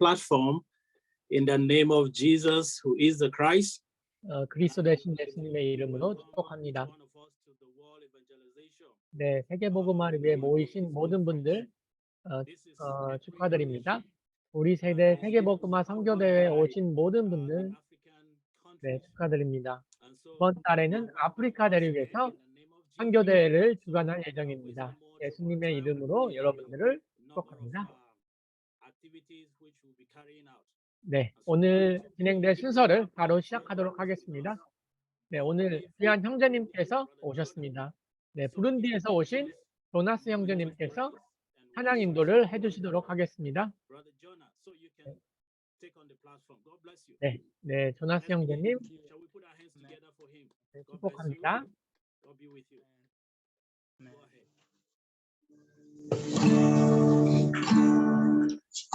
platform in the name of Jesus, who is the Christ. 그리스도 되신 예수님의 이름으로 축복합니다. 네, 세계복음화를 위해 모이신 모든 분들 축하드립니다. 우리 세대 세계복음화 선교대회에 오신 모든 분들 네, 축하드립니다. 이번 달에는 아프리카 대륙에서 선교대회를 주관할 예정입니다. 예수님의 이름으로 여러분들을 축복합니다. 네, 오늘 진행될 순서를 바로 시작하도록 하겠습니다. 네, 오늘 귀한 형제님께서 오셨습니다. 네, 부룬디에서 오신 조나스 형제님께서 찬양 인도를 해주시도록 하겠습니다. 네, 네, 조나스 형제님 네, 축복합니다.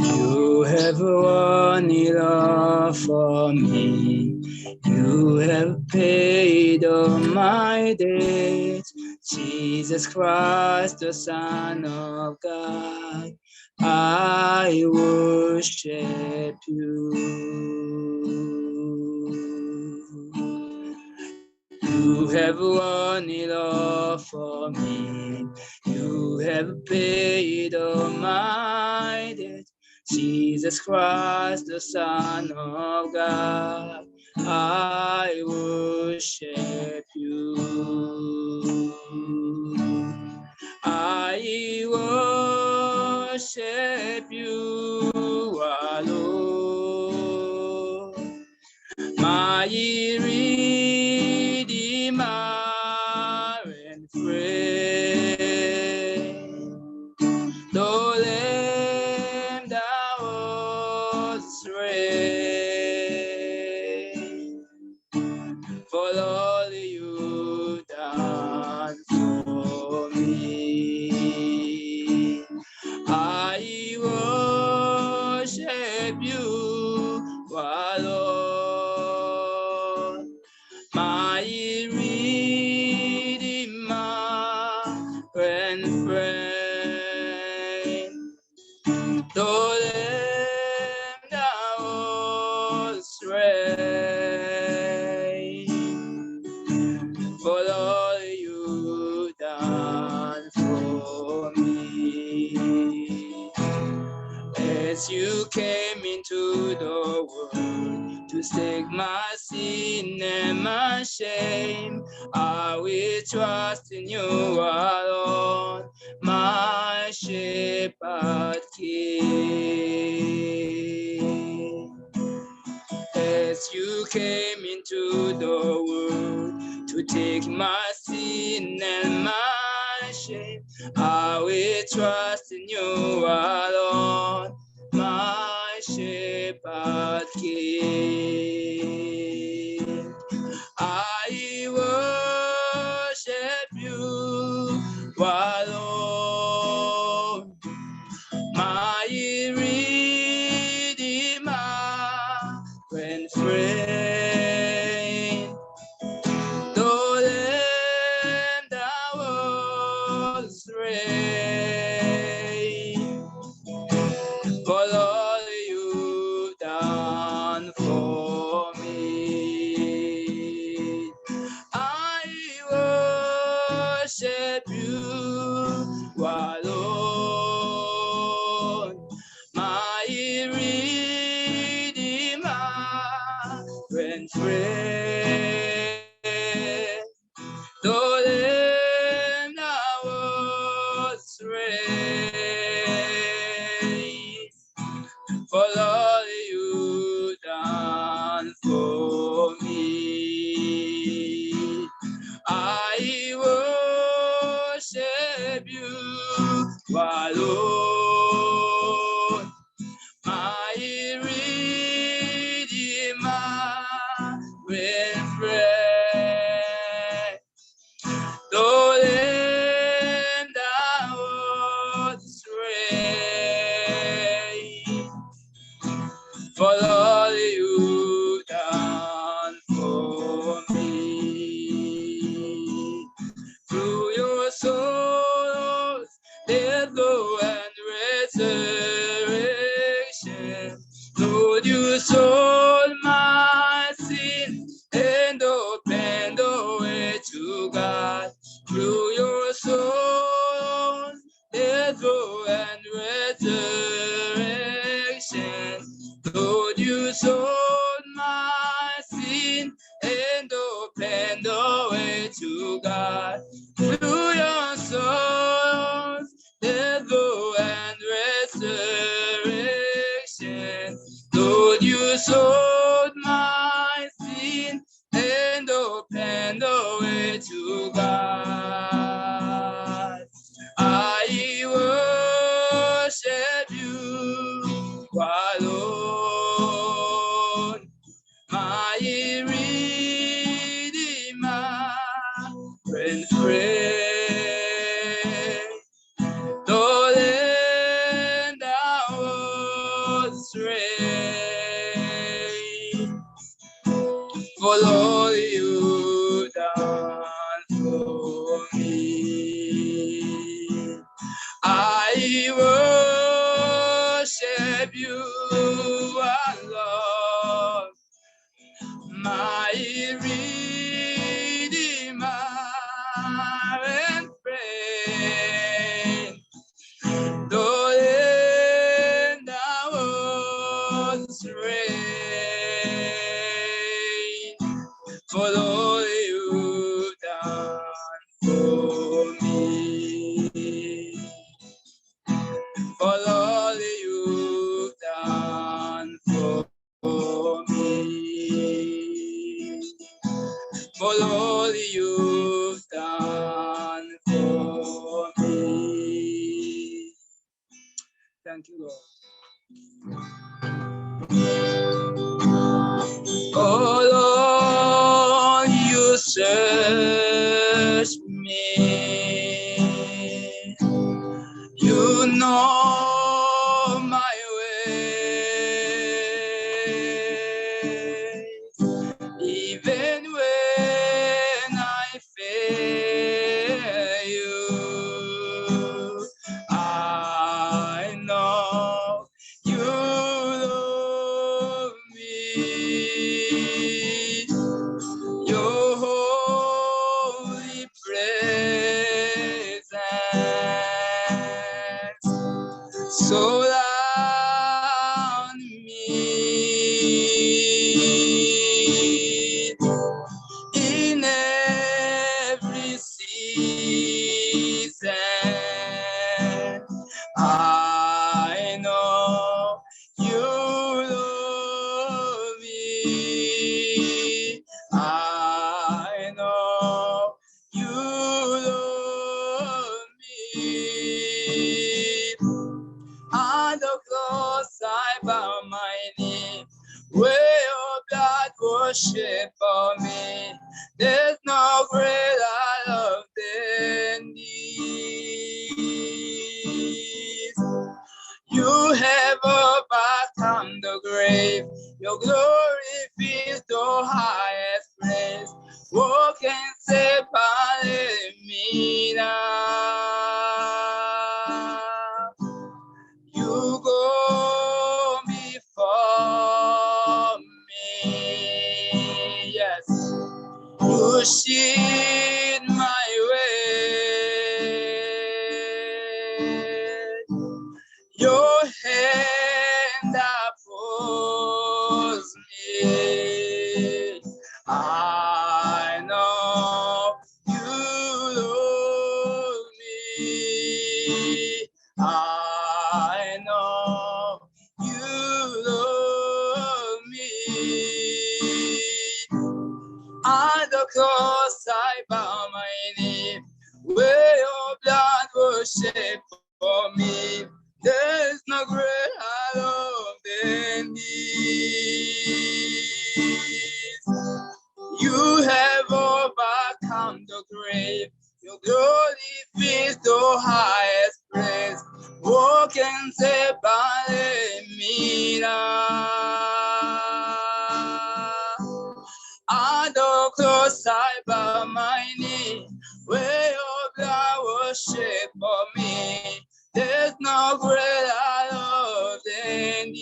You have won it all for me. You have paid all my debts. Jesus Christ, the Son of God, I worship you. You have won it all for me. You have paid all my debts. Jesus Christ, the Son of God, I worship you. I worship you, our Lord, my Redeemer and friend. Though Lamb that was slain, for all you done for me, I worship you, our Lord, my Redeemer and friend. Though Lamb that was slain, for all you done for me. As you came into the world to take my sin and my shame, I will trust in you alone, my shepherd king. As you came into the world to take my sin and my shame, I will trust in you alone, my shepherd king. I worship you, our Lord, my Redeemer and friend. Though Lamb that was slain, for all you done for me, I worship you, our Lord, my Redeemer and friend. Though Lamb that was slain, for all you done for me, I worship you, our Lord, my Redeemer and friend. Though Lamb that was slain, for all you done for me. Through your sorrows, death, and resurrection, you sold my sin and opened the way to God through your soul, death, and resurrection. Lord, you sold my sin and opened the way to God through your soul, death, and resurrection. Lord, you sold my sin and opened the way to God. I worship you alone, my Redeemer and friend. Though then thou wast slain, for all you done for me, I worship you alone, my Redeemer and friend. Though then thou wast slain, for all you've done for me, for all you've done for me, for all you've done for me. Thank you, Lord. Oh Lord, you search me. You know my way. Even when I fail you, I know you love me. Your holy presence surround me. In every season, I know you love me. I know you love me. On the cross I bow my knee, where your blood was shed for me. There's no greater love than this. You have overcome the grave. Your glory fills the highest place. What can separate me now? You go before me, yes. You shade my way. Your hand upholds me. I know you love me. I know you love me. On the cross I bow my knee, where your blood was shed for me. There's no greater love than this. You have overcome the grave. Your glory fills the highest place. What can separate me now? On the cross I bow my knee, where your blood was shed for me. There's no greater love than this.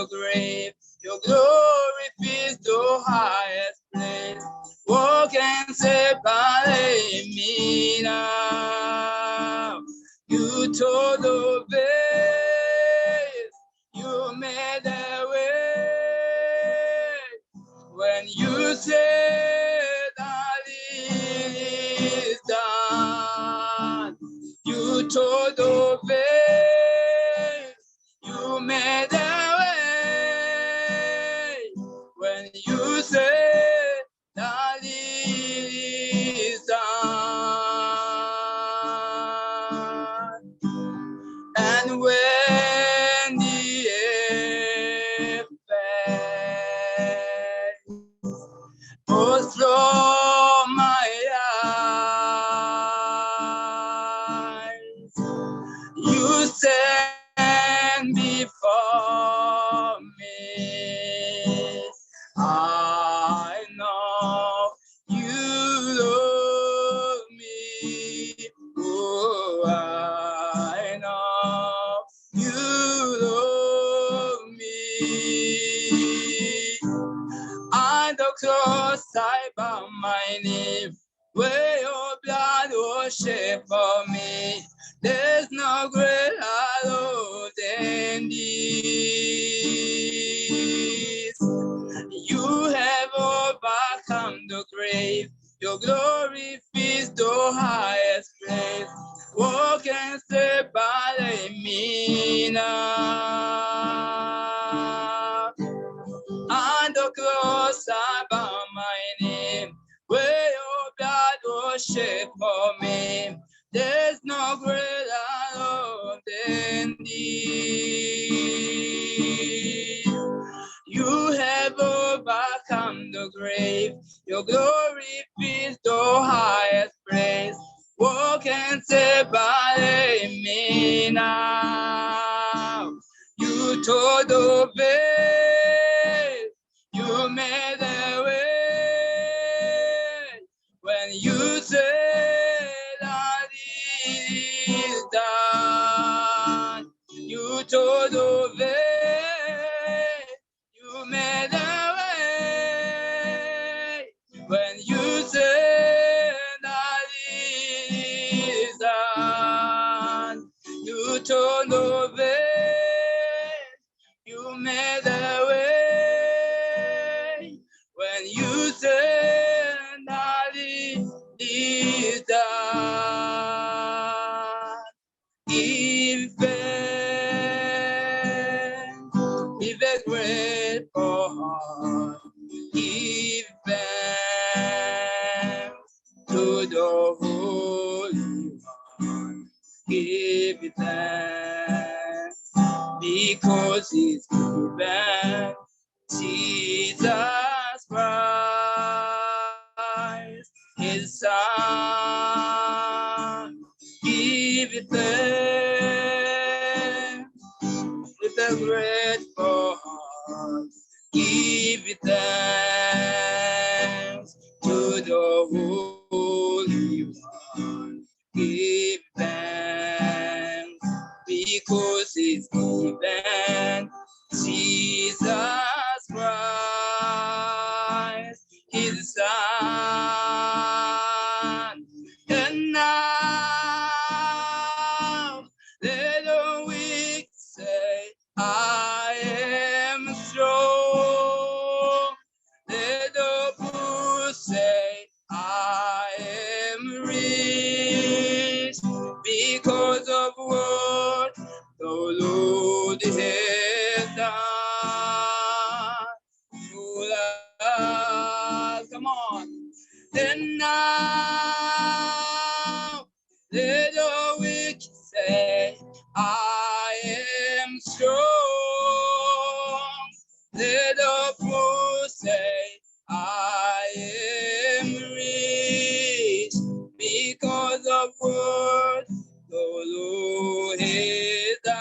the grave. Your glory fills the highest place. What can separate me now? You tore the veil. You made a way. When you said that it is done, you tore the veil. You made a way. When you said that it is done, and when the air was from my eyes, you stand before me. I know you love me. Oh, I know you love me. On the cross I bow my knee, where your blood was shed for me. There's no greater love than this. You have overcome the grave. Your glory fills the highest place. What can separate me now? On the cross I bow my knee, where your blood was shed for me. There's no greater love than this. You have overcome the grave. Your glory fills the highest place. What can separate me now? You tore the veil. You made a way. When you said that it is done, you tore the veil. You made a way. When you said that it is done, you tore the veil. You made a way. When you said that it is done. Give thanks, give a grateful heart. Give thanks to the Holy One. Give thanks because He's given Jesus Christ, His Son. Give thanks with a grateful heart. Give thanks to the Holy One. Give thanks because He's given Jesus Christ, His Son. And now let the weak say, I am strong. Let the poor say, I am rich because of what the Lord has done for us. Come on. And now let the weak say, I am strong. Let the poor say, I am rich because of what the Lord has done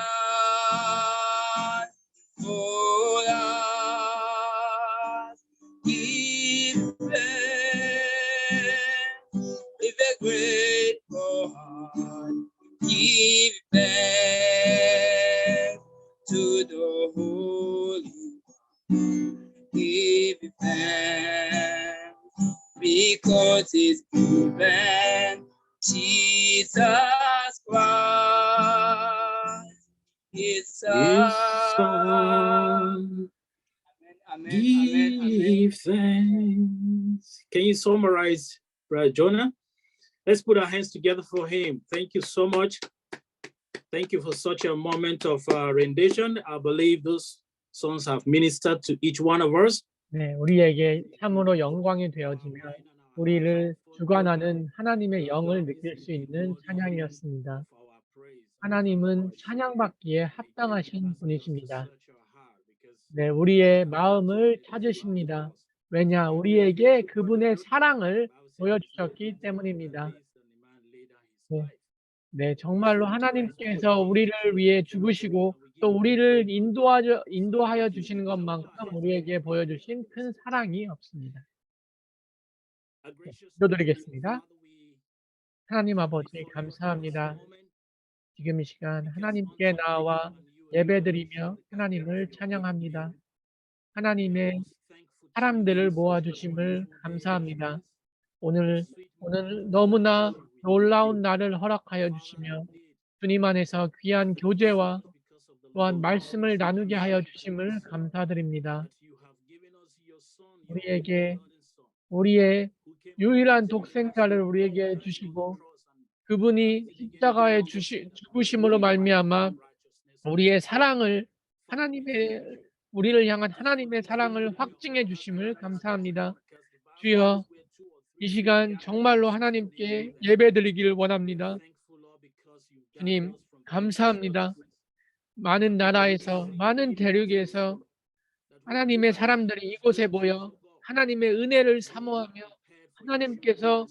for us. Give thanks with a grateful heart. Give thanks to the Holy His His Son. Son. Amen, amen, amen. Give thanks. Can you summarize, Brother Jonah? Let's put our hands together for him. Thank you so much. Thank you for such a moment of rendition. I believe those songs have ministered to each one of us. 네, 우리에게 참으로 영광이 되어지며 우리를 주관하는 하나님의 영을 느낄 수 있는 찬양이었습니다. 하나님은 찬양받기에 합당하신 분이십니다. 네, 우리의 마음을 찾으십니다. 왜냐, 우리에게 그분의 사랑을 보여주셨기 때문입니다. 네, 정말로 하나님께서 우리를 위해 죽으시고 또 우리를 인도하여 주시는 것만큼 우리에게 보여주신 큰 사랑이 없습니다. 기도드리겠습니다. 하나님 아버지 감사합니다. 지금 이 시간 하나님께 나와 예배드리며 하나님을 찬양합니다. 하나님의 사람들을 모아주심을 감사합니다. 오늘 너무나 놀라운 날을 허락하여 주시며 주님 안에서 귀한 교제와 또한 말씀을 나누게 하여 주심을 감사드립니다. 우리에게 우리의 유일한 독생자를 우리에게 주시고 그분이 십자가에 죽으심으로 말미암아 우리의 사랑을 우리를 향한 하나님의 사랑을 확증해 주심을 감사합니다. 주여 이 시간 정말로 하나님께 예배드리기를 원합니다. 주님 감사합니다. 많은 나라에서 많은 대륙에서 하나님의 사람들이 이곳에 모여 하나님의 은혜를 사모하며 하나님께서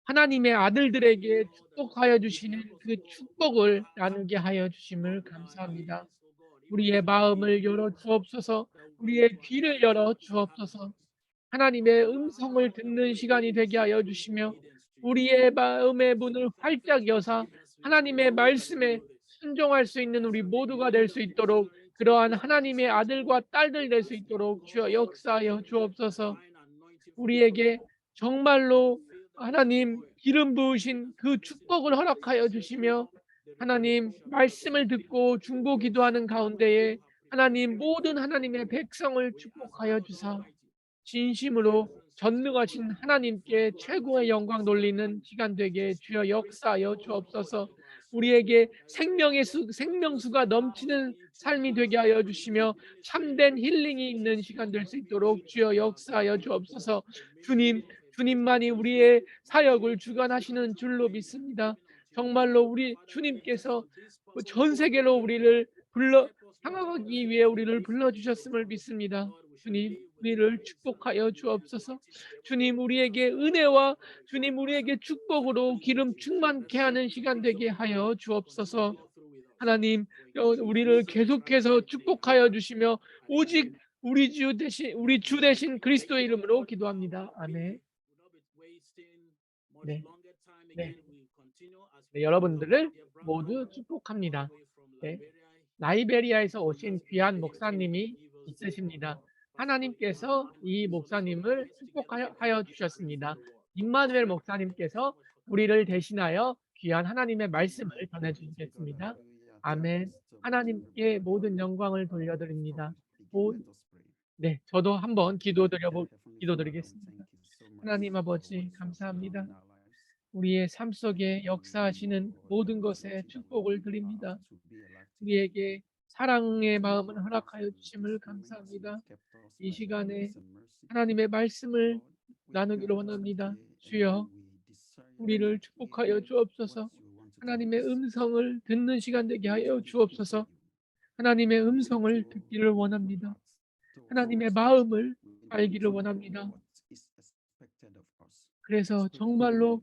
하나님의 아들들에게 축복하여 주시는 그 축복을 나누게 하여 주심을 감사합니다. 우리의 마음을 열어 주옵소서. 우리의 귀를 열어 주옵소서. 하나님의 음성을 듣는 시간이 되게 하여 주시며 우리의 마음의 문을 활짝 여사 하나님의 말씀에 순종할 수 있는 우리 모두가 될 수 있도록 그러한 하나님의 아들과 딸들 될 수 있도록 주여 역사하여 주옵소서. 우리에게 정말로 하나님 기름 부으신 그 축복을 허락하여 주시며 하나님 말씀을 듣고 중보 기도하는 가운데에 하나님 모든 하나님의 백성을 축복하여 주사 진심으로 전능하신 하나님께 최고의 영광 돌리는 시간 되게 주여 역사하여 주옵소서. 우리에게 생명수가 넘치는 삶이 되게 하여 주시며 참된 힐링이 있는 시간 될 수 있도록 주여 역사하여 주옵소서. 주님만이 우리의 사역을 주관하시는 줄로 믿습니다. 정말로 우리 주님께서 전 세계로 우리를 향하기 위해 우리를 불러주셨음을 믿습니다. 주님 우리를 축복하여 주옵소서. 주님 우리에게 은혜와 주님 우리에게 축복으로 기름 충만케 하는 시간 되게 하여 주옵소서. 하나님 우리를 계속해서 축복하여 주시며 오직 우리 주 대신 그리스도의 이름으로 기도합니다. 아멘. 네, 여러분들을 모두 축복합니다. 네. 라이베리아에서 오신 귀한 목사님이 있으십니다. 하나님께서 이 목사님을 축복하여 주셨습니다. 임마누엘 목사님께서 우리를 대신하여 귀한 하나님의 말씀을 전해주시겠습니다. 아멘. 하나님께 모든 영광을 돌려드립니다. 네, 저도 한번 기도드리겠습니다. 하나님 아버지 감사합니다. 우리의 삶 속에 역사하시는 모든 것에 축복을 드립니다. 우리에게 사랑의 마음을 허락하여 주심을 감사합니다. 이 시간에 하나님의 말씀을 나누기를 원합니다. 주여 우리를 축복하여 주옵소서. 하나님의 음성을 듣는 시간 되게 하여 주옵소서. 하나님의 음성을 듣기를 원합니다. 하나님의 마음을 알기를 원합니다. 그래서 정말로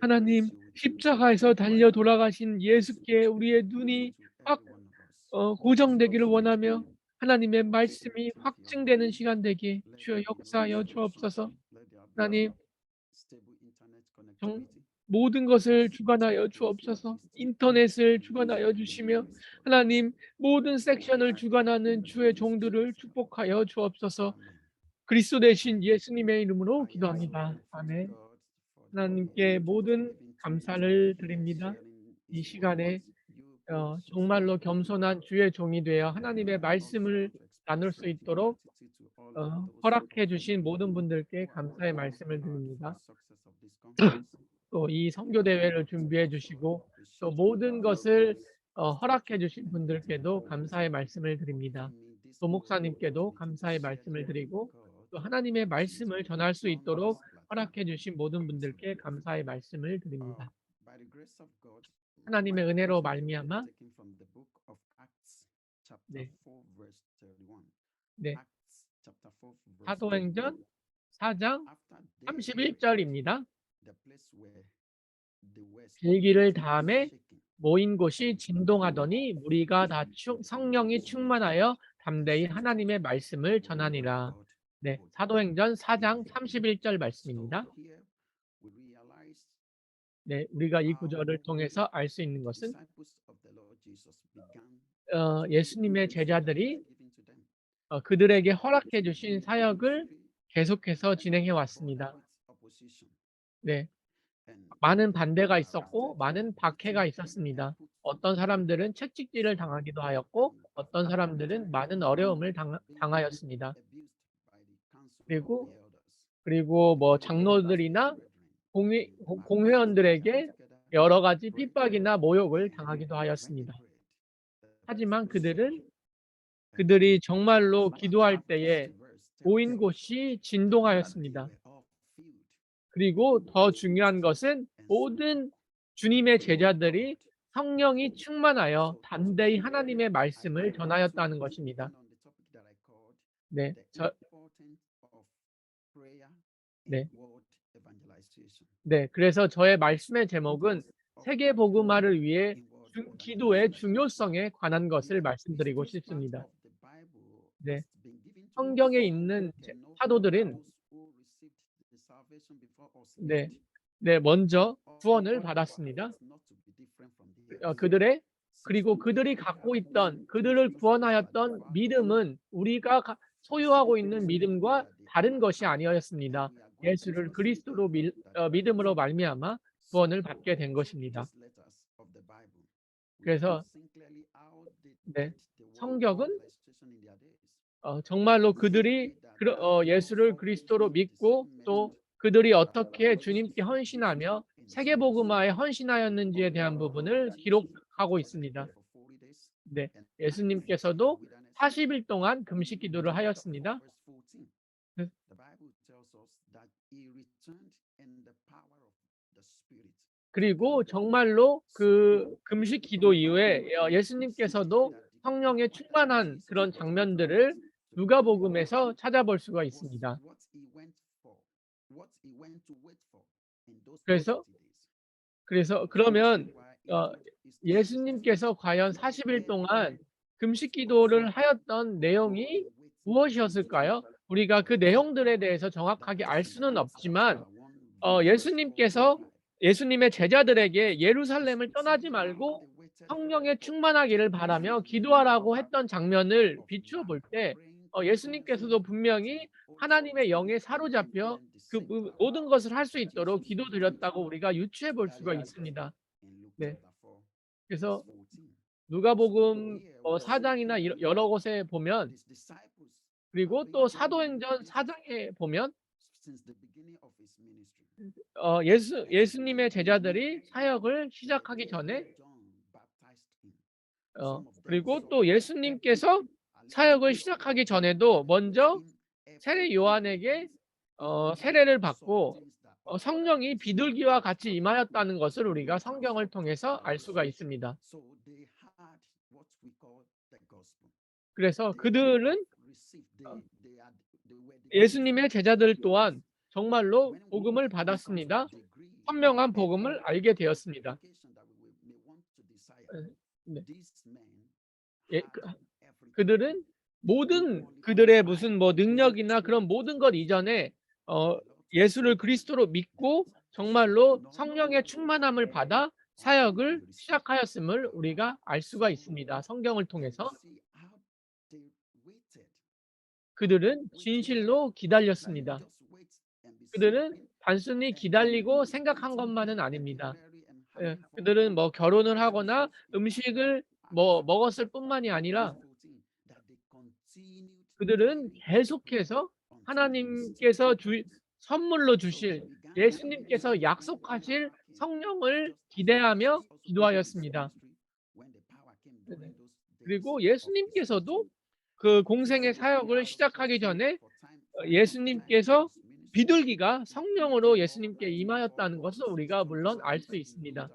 하나님 십자가에서 달려 돌아가신 예수께 우리의 눈이 확 고정되기를 원하며 하나님의 말씀이 확증되는 시간 되게 주여 역사하여 주옵소서. 하나님 모든 것을 주관하여 주옵소서. 인터넷을 주관하여 주시며 하나님 모든 섹션을 주관하는 주의 종들을 축복하여 주옵소서. 그리스도 대신 예수님의 이름으로 기도합니다. 아멘. 하나님께 모든 감사를 드립니다. 이 시간에 정말로 겸손한 주의 종이 되어 하나님의 말씀을 나눌 수 있도록 허락해 주신 모든 분들께 감사의 말씀을 드립니다. 또 이 선교 대회를 준비해 주시고 또 모든 것을 허락해 주신 분들께도 감사의 말씀을 드립니다. 또 목사님께도 감사의 말씀을 드리고 또 하나님의 말씀을 전할 수 있도록 허락해 주신 모든 분들께 감사의 말씀을 드립니다. 하나님의 은혜로 말미암아 네. 네. 사도행전 4장 31절입니다. 빌기를 다음에 모인 곳이 진동하더니 무리가 다 성령이 충만하여 담대히 하나님의 말씀을 전하니라. 네, 사도행전 4장 31절 말씀입니다. 네, 우리가 이 구절을 통해서 알 수 있는 것은 예수님의 제자들이 그들에게 허락해 주신 사역을 계속해서 진행해 왔습니다. 네. 많은 반대가 있었고 많은 박해가 있었습니다. 어떤 사람들은 채찍질을 당하기도 하였고 어떤 사람들은 많은 어려움을 당하였습니다. 그리고 뭐 장로들이나 공회원들에게 여러 가지 핍박이나 모욕을 당하기도 하였습니다. 하지만 그들이 정말로 기도할 때에 모인 곳이 진동하였습니다. 그리고 더 중요한 것은 모든 주님의 제자들이 성령이 충만하여 담대히 하나님의 말씀을 전하였다는 것입니다. 네, 그래서 저의 말씀의 제목은 세계 복음화를 위해 기도의 중요성에 관한 것을 말씀드리고 싶습니다. 네, 성경에 있는 사도들은 먼저 구원을 받았습니다. 그리고 그들이 갖고 있던 그들을 구원하였던 믿음은 우리가 소유하고 있는 믿음과 다른 것이 아니었습니다. 예수를 그리스도로 믿음으로 말미암아 구원을 받게 된 것입니다. 그래서 성경은 정말로 그들이 예수를 그리스도로 믿고 또 그들이 어떻게 주님께 헌신하며 세계복음화에 헌신하였는지에 대한 부분을 기록하고 있습니다. 네, 예수님께서도 40일 동안 금식 기도를 하였습니다. 그리고 정말로 그 금식 기도 이후에 예수님께서도 성령에 충만한 그런 장면들을 누가복음에서 찾아볼 수가 있습니다. 그러면 예수님께서 과연 40일 동안 금식 기도를 하였던 내용이 무엇이었을까요? 우리가 그 내용들에 대해서 정확하게 알 수는 없지만 예수님께서 예수님의 제자들에게 예루살렘을 떠나지 말고 성령에 충만하기를 바라며 기도하라고 했던 장면을 비추어 볼 때 예수님께서도 분명히 하나님의 영에 사로잡혀 그 모든 것을 할 수 있도록 기도드렸다고 우리가 유추해 볼 수가 있습니다. 네. 그래서 누가복음 4장이나 여러 곳에 보면 그리고 또 사도행전 4장에 보면 예수님의 제자들이 사역을 시작하기 전에 그리고 또 예수님께서 사역을 시작하기 전에도 먼저 세례 요한에게 세례를 받고 성령이 비둘기와 같이 임하였다는 것을 우리가 성경을 통해서 알 수가 있습니다. 그래서 그들은 예수님의 제자들 또한 정말로 복음을 받았습니다. 선명한 복음을 알게 되었습니다. 그들은 모든 그들의 무슨 능력이나 그런 모든 것 이전에 예수를 그리스도로 믿고 정말로 성령의 충만함을 받아 사역을 시작하였음을 우리가 알 수가 있습니다. 성경을 통해서. 그들은 진실로 기다렸습니다. 그들은 단순히 기다리고 생각한 것만은 아닙니다. 그들은 뭐 결혼을 하거나 음식을 뭐 먹었을 뿐만이 아니라 그들은 계속해서 하나님께서 선물로 주실 예수님께서 약속하실 성령을 기대하며 기도하였습니다. 그리고 예수님께서도 그 공생의 사역을 시작하기 전에 예수님께서 비둘기가 성령으로 예수님께 임하였다는 것을 우리가 물론 알 수 있습니다.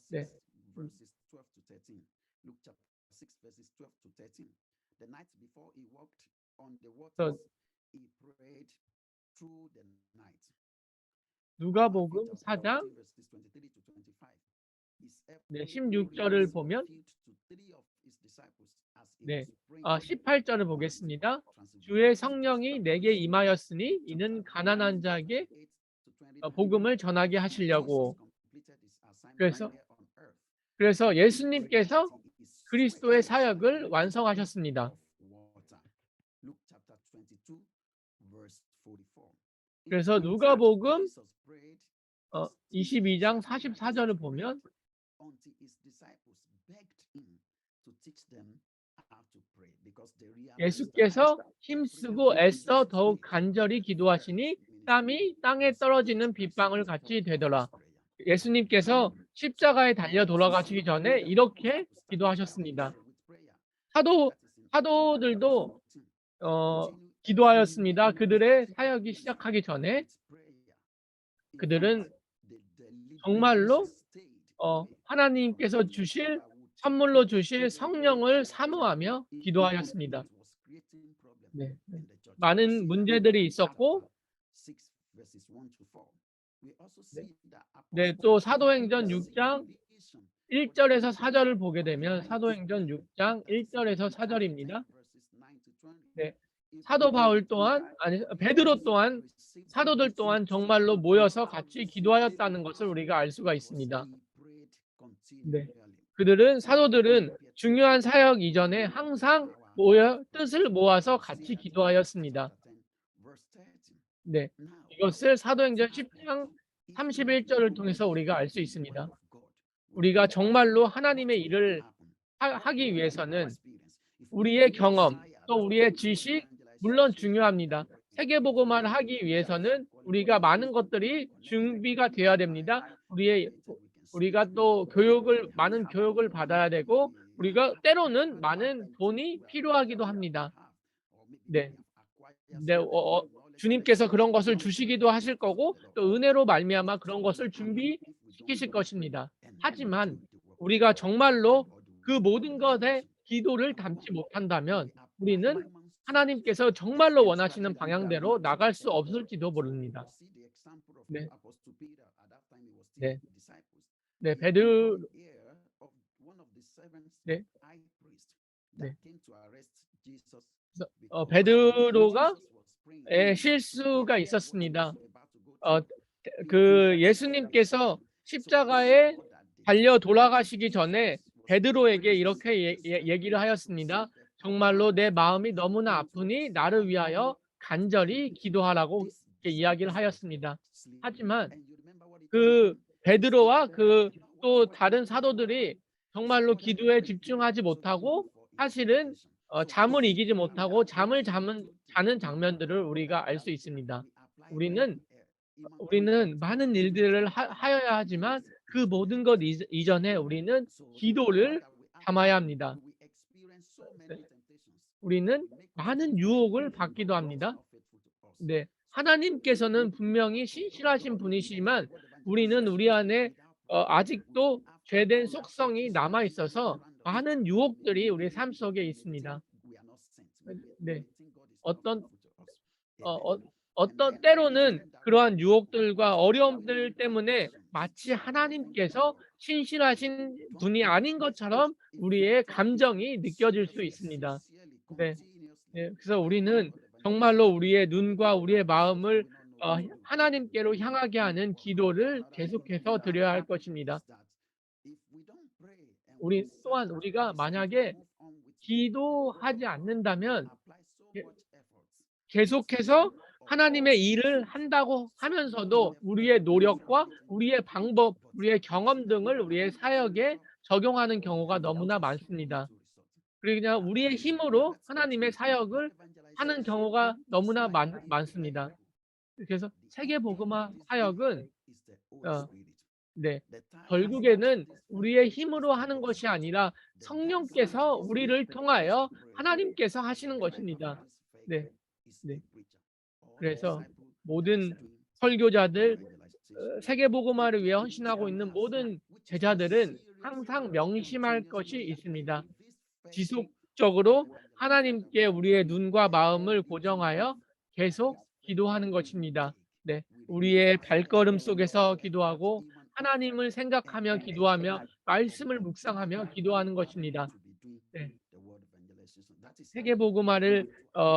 네. 그래서 누가복음 4장 16절을 보면 18절을 보겠습니다. 주의 성령이 내게 임하였으니 이는 가난한 자에게 복음을 전하게 하시려고. 그래서 예수님께서 그리스도의 사역을 완성하셨습니다. 그래서 누가복음 22장 44절을 보면 예수께서 힘쓰고 애써 더욱 간절히 기도하시니 땀이 땅에 떨어지는 빗방울 같이 되더라. 예수님께서 십자가에 달려 돌아가시기 전에 이렇게 기도하셨습니다. 사도들도 기도하였습니다. 그들의 사역이 시작하기 전에 그들은 정말로 하나님께서 주실 선물로 주실 성령을 사모하며 기도하였습니다. 네. 많은 문제들이 있었고 또 사도행전 6장 1절에서 4절을 보게 되면 사도행전 6장 1절에서 4절입니다. 사도 바울 또한 베드로 또한 사도들 또한 정말로 모여서 같이 기도하였다는 것을 우리가 알 수가 있습니다. 사도들은 중요한 사역 이전에 항상 뜻을 모아서 같이 기도하였습니다. 이것을 사도행전 10장 31절을 통해서 우리가 알 수 있습니다. 우리가 정말로 하나님의 일을 하기 위해서는 우리의 경험 또 우리의 지식 물론 중요합니다. 세계복음화를 하기 위해서는 우리가 많은 것들이 준비가 되어야 됩니다. 우리가 또 많은 교육을 받아야 되고 우리가 때로는 많은 돈이 필요하기도 합니다. 주님께서 그런 것을 주시기도 하실 거고 또 은혜로 말미암아 그런 것을 준비시키실 것입니다. 하지만 우리가 정말로 그 모든 것에 기도를 담지 못한다면 우리는 하나님께서 정말로 원하시는 방향대로 나갈 수 없을지도 모릅니다. 베드로가 실수가 있었습니다. 예수님께서 십자가에 달려 돌아가시기 전에 베드로에게 이렇게 얘기를 하였습니다. 정말로 내 마음이 너무나 아프니 나를 위하여 간절히 기도하라고 이야기를 하였습니다. 하지만 그 베드로와 또 다른 사도들이 정말로 기도에 집중하지 못하고 사실은 잠을 이기지 못하고 잠을 자는 장면들을 우리가 알 수 있습니다. 우리는 많은 일들을 하여야 하지만 그 모든 것 이전에 우리는 기도를 담아야 합니다. 우리는 많은 유혹을 받기도 합니다. 하나님께서는 분명히 신실하신 분이시지만 우리는 우리 안에 아직도 죄된 속성이 남아 있어서 많은 유혹들이 우리 삶 속에 있습니다. 어떤 때로는 그러한 유혹들과 어려움들 때문에 마치 하나님께서 신실하신 분이 아닌 것처럼 우리의 감정이 느껴질 수 있습니다. 그래서 우리는 정말로 우리의 눈과 우리의 마음을 하나님께로 향하게 하는 기도를 계속해서 드려야 할 것입니다. 우리가 만약에 기도하지 않는다면 계속해서 하나님의 일을 한다고 하면서도 우리의 노력과 우리의 방법, 우리의 경험 등을 우리의 사역에 적용하는 경우가 너무나 많습니다. 그리고 그냥 우리의 힘으로 하나님의 사역을 하는 경우가 너무나 많습니다. 그래서 세계복음화 사역은 네, 결국에는 우리의 힘으로 하는 것이 아니라 성령께서 우리를 통하여 하나님께서 하시는 것입니다. 네, 네. 그래서 모든 설교자들, 세계복음화를 위해 헌신하고 있는 모든 제자들은 항상 명심할 것이 있습니다. 지속적으로 하나님께 우리의 눈과 마음을 고정하여 계속 기도하는 것입니다. 네, 우리의 발걸음 속에서 기도하고 하나님을 생각하며 기도하며 말씀을 묵상하며 기도하는 것입니다. 네. 세계복음화를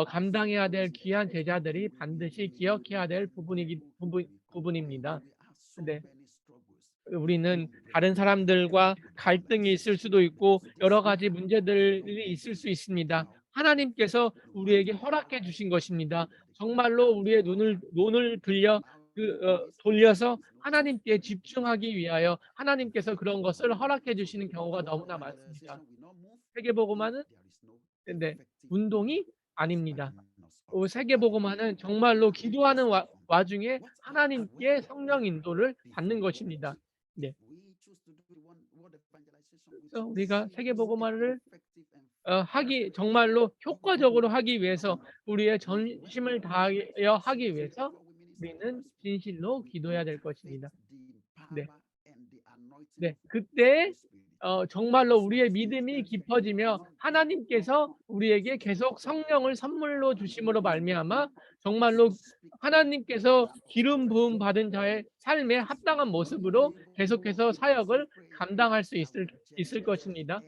감당해야 될 귀한 제자들이 반드시 기억해야 될 부분입니다. 네. 우리는 다른 사람들과 갈등이 있을 수도 있고 여러 가지 문제들이 있을 수 있습니다. 하나님께서 우리에게 허락해 주신 것입니다. 정말로 우리의 눈을 돌려서 하나님께 집중하기 위하여 하나님께서 그런 것을 허락해 주시는 경우가 너무나 많습니다. 세계복음화는 근데 운동이 아닙니다. 세계복음화는 정말로 기도하는 와중에 하나님께 성령 인도를 받는 것입니다. 네. 그래서 우리가 세계복음화를 정말로 효과적으로 하기 위해서 우리의 전심을 다하여 하기 위해서 우리는 진실로 기도해야 될 것입니다. 네. 네. 그때 정말로 우리의 믿음이 깊어지며 하나님께서 우리에게 계속 성령을 선물로 주심으로 말미암아 정말로 하나님께서 기름 부음 받은 자의 삶에 합당한 모습으로 계속해서 사역을 감당할 수 있을 것입니다.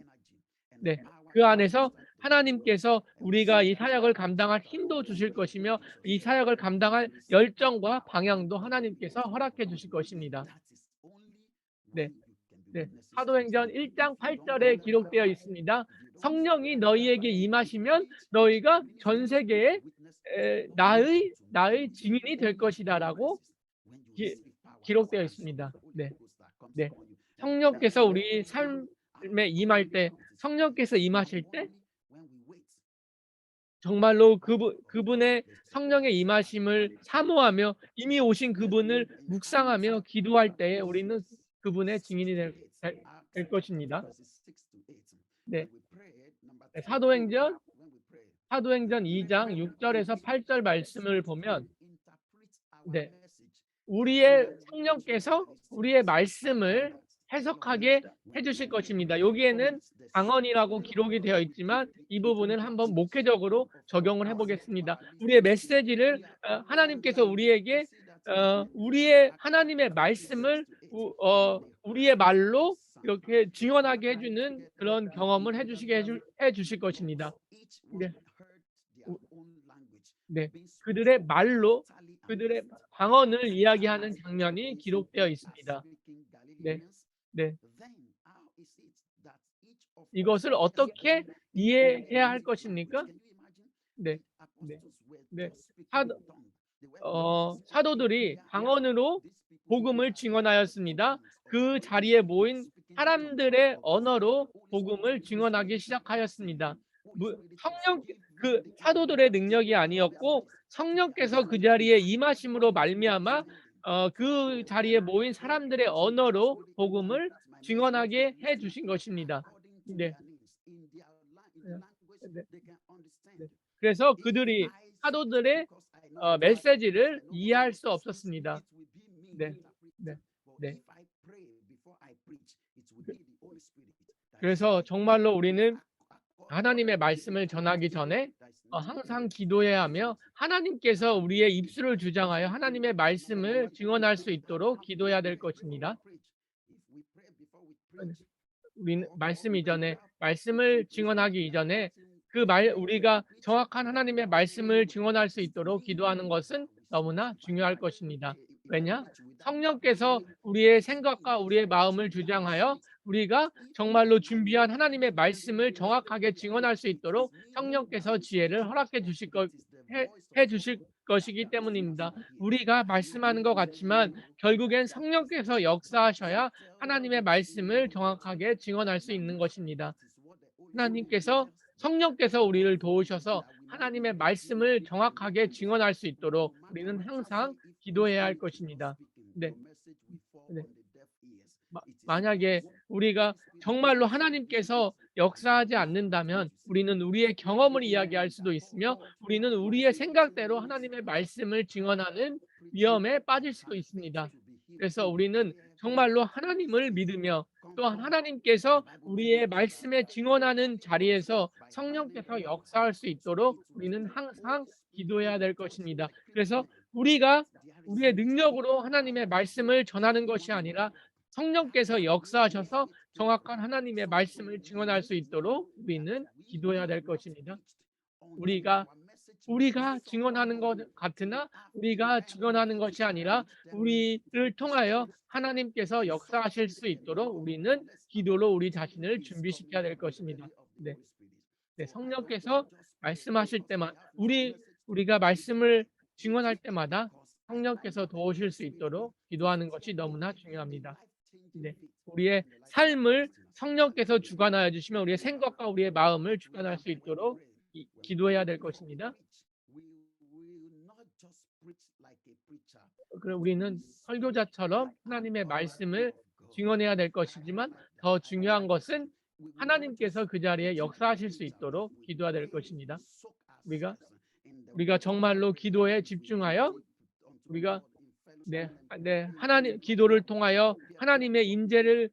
네, 그 안에서 하나님께서 우리가 이 사역을 감당할 힘도 주실 것이며 이 사역을 감당할 열정과 방향도 하나님께서 허락해 주실 것입니다. 네. 네, 사도행전 1장 8절에 기록되어 있습니다. 성령이 너희에게 임하시면 너희가 전 세계에 나의 증인이 될 것이다라고 기록되어 있습니다. 네, 네, 성령께서 우리 삶에 임할 때, 성령께서 임하실 때 정말로 그분의 성령의 임하심을 사모하며 이미 오신 그분을 묵상하며 기도할 때에 우리는 그분의 증인이 될 것입니다. 네. 사도행전 2장 6절에서 8절 말씀을 보면 네, 우리의 성령께서 우리의 말씀을 해석하게 해주실 것입니다. 여기에는 방언이라고 기록이 되어 있지만 이 부분을 한번 목회적으로 적용을 해보겠습니다. 우리의 메시지를 하나님께서 우리에게 우리의 하나님의 말씀을 우리의 말로 이렇게 증언하게 해주는 그런 경험을 해주실 것입니다. 네. 네, 그들의 말로 그들의 방언을 이야기하는 장면이 기록되어 있습니다. 네, 네. 이것을 어떻게 이해해야 할 것입니까? 네, 네, 네. 사도들이 방언으로 복음을 증언하였습니다. 그 자리에 모인 사람들의 언어로 복음을 증언하기 시작하였습니다. 그 사도들의 능력이 아니었고 성령께서 그 자리에 임하심으로 말미암아 그 자리에 모인 사람들의 언어로 복음을 증언하게 해 주신 것입니다. 네. 네. 네. 그래서 그들이 사도들의 메시지를 이해할 수 없었습니다. 네. 네. 네. 그래서 정말로 우리는 하나님의 말씀을 전하기 전에 항상 기도해야 하며 하나님께서 우리의 입술을 주장하여 하나님의 말씀을 증언할 수 있도록 기도해야 될 것입니다. 우리는 말씀을 증언하기 이전에 우리가 정확한 하나님의 말씀을 증언할 수 있도록 기도하는 것은 너무나 중요할 것입니다. 왜냐? 성령께서 우리의 생각과 우리의 마음을 주장하여 우리가 정말로 준비한 하나님의 말씀을 정확하게 증언할 수 있도록 성령께서 지혜를 허락해 주실 것이기 때문입니다. 우리가 말씀하는 것 같지만 결국엔 성령께서 역사하셔야 하나님의 말씀을 정확하게 증언할 수 있는 것입니다. 하나님께서 성령께서 우리를 도우셔서 하나님의 말씀을 정확하게 증언할 수 있도록 우리는 항상 기도해야 할 것입니다. 네. 네. 만약에 우리가 정말로 하나님께서 역사하지 않는다면 우리는 우리의 경험을 이야기할 수도 있으며 우리는 우리의 생각대로 하나님의 말씀을 증언하는 위험에 빠질 수도 있습니다. 그래서 우리는 정말로 하나님을 믿으며 또한 하나님께서 우리의 말씀에 증언하는 자리에서 성령께서 역사할 수 있도록 우리는 항상 기도해야 될 것입니다. 그래서 우리가 우리의 능력으로 하나님의 말씀을 전하는 것이 아니라 성령께서 역사하셔서 정확한 하나님의 말씀을 증언할 수 있도록 우리는 기도해야 될 것입니다. 우리가 증언하는 것 같으나 우리가 증언하는 것이 아니라 우리를 통하여 하나님께서 역사하실 수 있도록 우리는 기도로 우리 자신을 준비시켜야 될 것입니다. 네. 네, 성령께서 말씀하실 때만 우리가 말씀을 증언할 때마다 성령께서 도우실 수 있도록 기도하는 것이 너무나 중요합니다. 네, 우리의 삶을 성령께서 주관하여 주시면 우리의 생각과 우리의 마음을 주관할 수 있도록 기도해야 될 것입니다. 그럼 우리는 설교자처럼 하나님의 말씀을 증언해야 될 것이지만 더 중요한 것은 하나님께서 그 자리에 역사하실 수 있도록 기도해야 될 것입니다. 우리가 정말로 기도에 집중하여 우리가 하나님 기도를 통하여 하나님의 인재를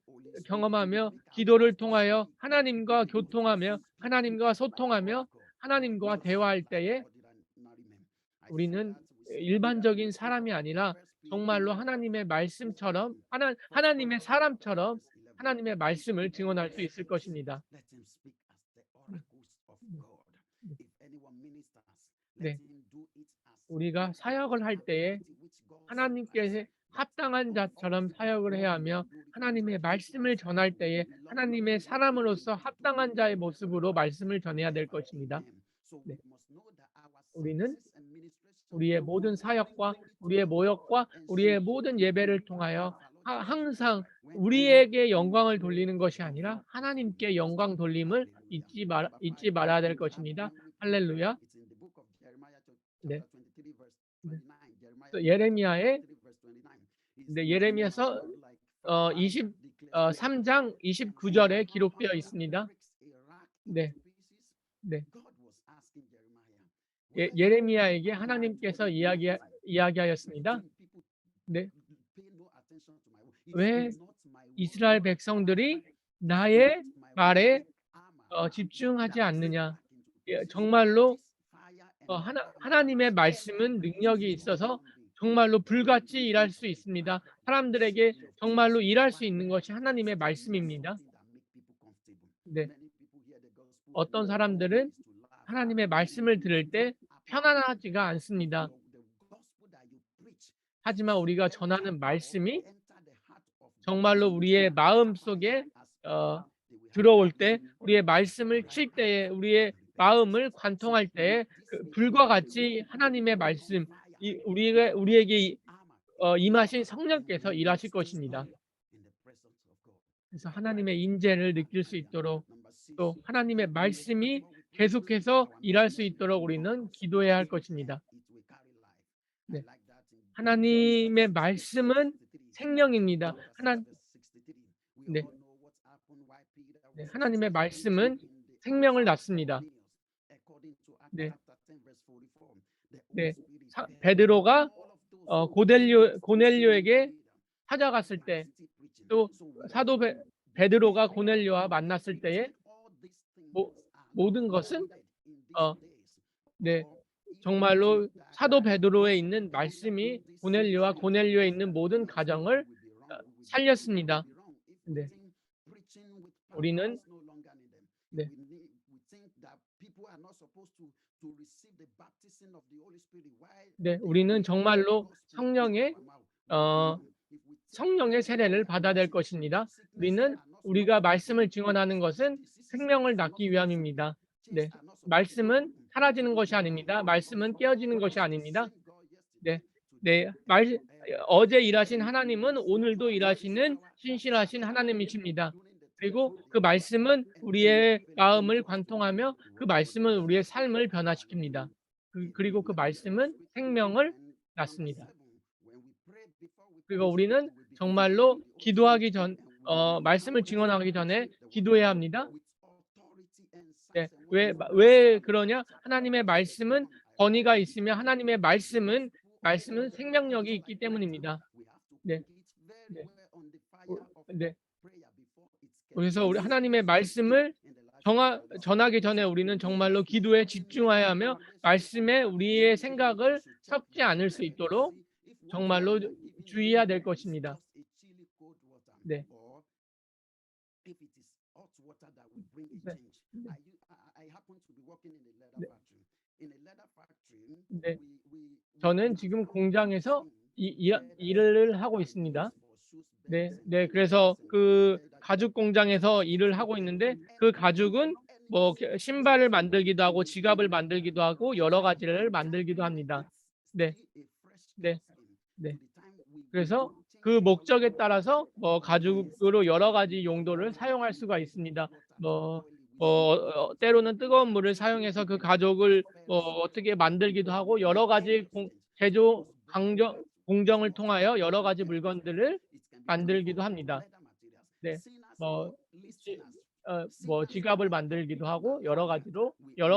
경험하며 기도를 통하여 하나님과 교통하며 하나님과 소통하며 하나님과 대화할 때에 우리는 일반적인 사람이 아니라 정말로 하나님의 말씀처럼 하나님의 사람처럼 하나님의 말씀을 증언할 수 있을 것입니다. 네. 우리가 사역을 할 때에 하나님께 합당한 자처럼 사역을 해야 하며 하나님의 말씀을 전할 때에 하나님의 사람으로서 합당한 자의 모습으로 말씀을 전해야 될 것입니다. 네. 우리는 우리의 모든 사역과 우리의 모욕과 우리의 모든 예배를 통하여 항상 우리에게 영광을 돌리는 것이 아니라 하나님께 영광 돌림을 잊지 말아야 될 것입니다. 할렐루야. 네. 예레미야서 23장 29절에 기록되어 있습니다. 네. 예레미야에게 하나님께서 이야기하였습니다. 네. 왜 이스라엘 백성들이 나의 말에 집중하지 않느냐? 정말로 하나님의 말씀은 능력이 있어서 정말로 불같이 일할 수 있습니다. 사람들에게 정말로 일할 수 있는 것이 하나님의 말씀입니다. 네. 어떤 사람들은 하나님의 말씀을 들을 때 편안하지가 않습니다. 하지만 우리가 전하는 말씀이 정말로 우리의 마음 속에 들어올 때, 우리의 말씀을 칠 때에, 우리의 마음을 관통할 때에 불과 같이 하나님의 말씀, 우리에게 임하신 성령께서 일하실 것입니다. 그래서 하나님의 인재를 느낄 수 있도록 또 하나님의 말씀이 계속해서 일할 수 있도록 우리는 기도해야 할 것입니다. 네. 하나님의 말씀은 생명입니다. 하나님의 말씀은 생명을 낳습니다. 베드로가 고넬료에게 찾아갔을 때, 또 사도 베드로가 고넬료와 만났을 때에 모든 것은 정말로 사도 베드로에 있는 말씀이 고넬료에 있는 모든 가정을 살렸습니다. 네. 우리는 우리는 정말로 성령의 세례를 받아야 될 것입니다. 우리가 말씀을 증언하는 것은 생명을 낳기 위함입니다. 네. 말씀은 사라지는 것이 아닙니다. 말씀은 깨어지는 것이 아닙니다. 네, 어제 일하신 하나님은 오늘도 일하시는 신실하신 하나님이십니다. 그리고 그 말씀은 우리의 마음을 관통하며 그 말씀은 우리의 삶을 변화시킵니다. 그리고 그 말씀은 생명을 낳습니다. 그리고 우리는 정말로 기도하기 전, 말씀을 증언하기 전에 기도해야 합니다. 네, 왜 그러냐? 하나님의 말씀은 권위가 있으며 하나님의 말씀은 생명력이 있기 때문입니다. 네, 네, 네. 그래서 우리 하나님의 말씀을 전하기 전에 우리는 정말로 기도에 집중해야 하며 말씀에 우리의 생각을 섞지 않을 수 있도록 정말로 주의해야 될 것입니다. 네. 네. 네. 저는 지금 공장에서 일을 하고 있습니다. 네, 네. 그래서 그 가죽 공장에서 일을 하고 있는데 그 가죽은 뭐 신발을 만들기도 하고 지갑을 만들기도 하고 여러 가지를 만들기도 합니다. 네, 네, 네. 그래서 그 목적에 따라서 뭐 가죽으로 여러 가지 용도를 사용할 수가 있습니다. 때로는 뜨거운 물을 사용해서 그 가죽을 어떻게 만들기도 하고 여러 가지 제조 공정을 통하여 여러 가지 물건들을 만들기도 합니다. 네, 지갑을 만들기도 하고 여러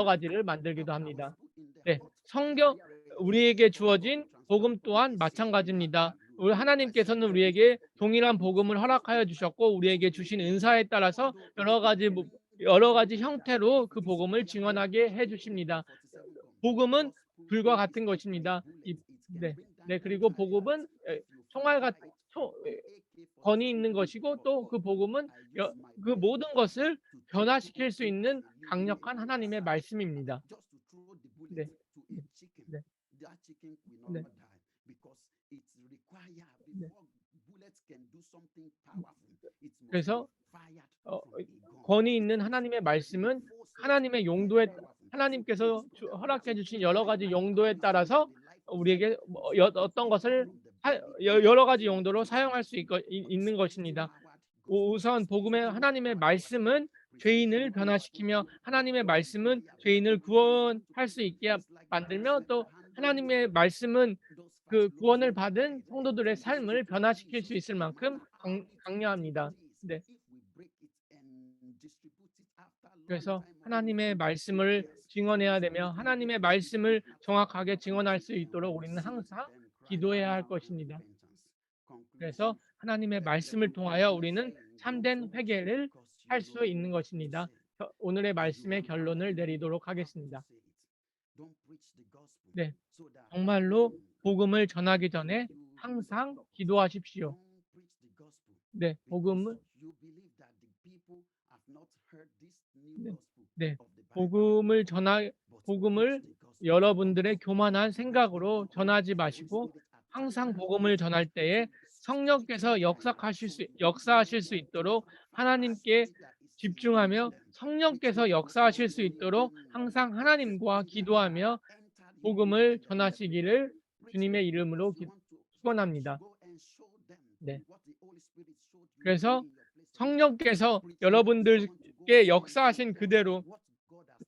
가지를 만들기도 합니다. 네, 우리에게 주어진 복음 또한 마찬가지입니다. 우리 하나님께서는 우리에게 동일한 복음을 허락하여 주셨고 우리에게 주신 은사에 따라서 여러 가지 형태로 그 복음을 증언하게 해 주십니다. 복음은 불과 같은 것입니다. 네, 그리고 복음은 총알 같은 권위 있는 것이고 또 그 복음은 그 모든 것을 변화시킬 수 있는 강력한 하나님의 말씀입니다. 네. 네. 네. 네. 그래서 권위 있는 하나님의 말씀은 하나님의 용도에 하나님께서 허락해 주신 여러 가지 용도에 따라서 우리에게 어떤 것을 여러 가지 용도로 사용할 수 있는 것입니다. 우선 복음의 하나님의 말씀은 죄인을 변화시키며 하나님의 말씀은 죄인을 구원할 수 있게 만들며 또 하나님의 말씀은 그 구원을 받은 성도들의 삶을 변화시킬 수 있을 만큼 강력합니다. 네. 그래서 하나님의 말씀을 증언해야 되며 하나님의 말씀을 정확하게 증언할 수 있도록 우리는 항상 기도해야 할 것입니다. 그래서 하나님의 말씀을 통하여 우리는 참된 회개를 할 수 있는 것입니다. 오늘의 말씀의 결론을 내리도록 하겠습니다. 네, 정말로 복음을 전하기 전에 항상 기도하십시오. 네, 복음을 여러분들의 교만한 생각으로 전하지 마시고 항상 복음을 전할 때에 성령께서 역사하실 수 있도록 하나님께 집중하며 성령께서 역사하실 수 있도록 항상 하나님과 기도하며 복음을 전하시기를 주님의 이름으로 축원합니다. 네. 그래서 성령께서 여러분들께 역사하신 그대로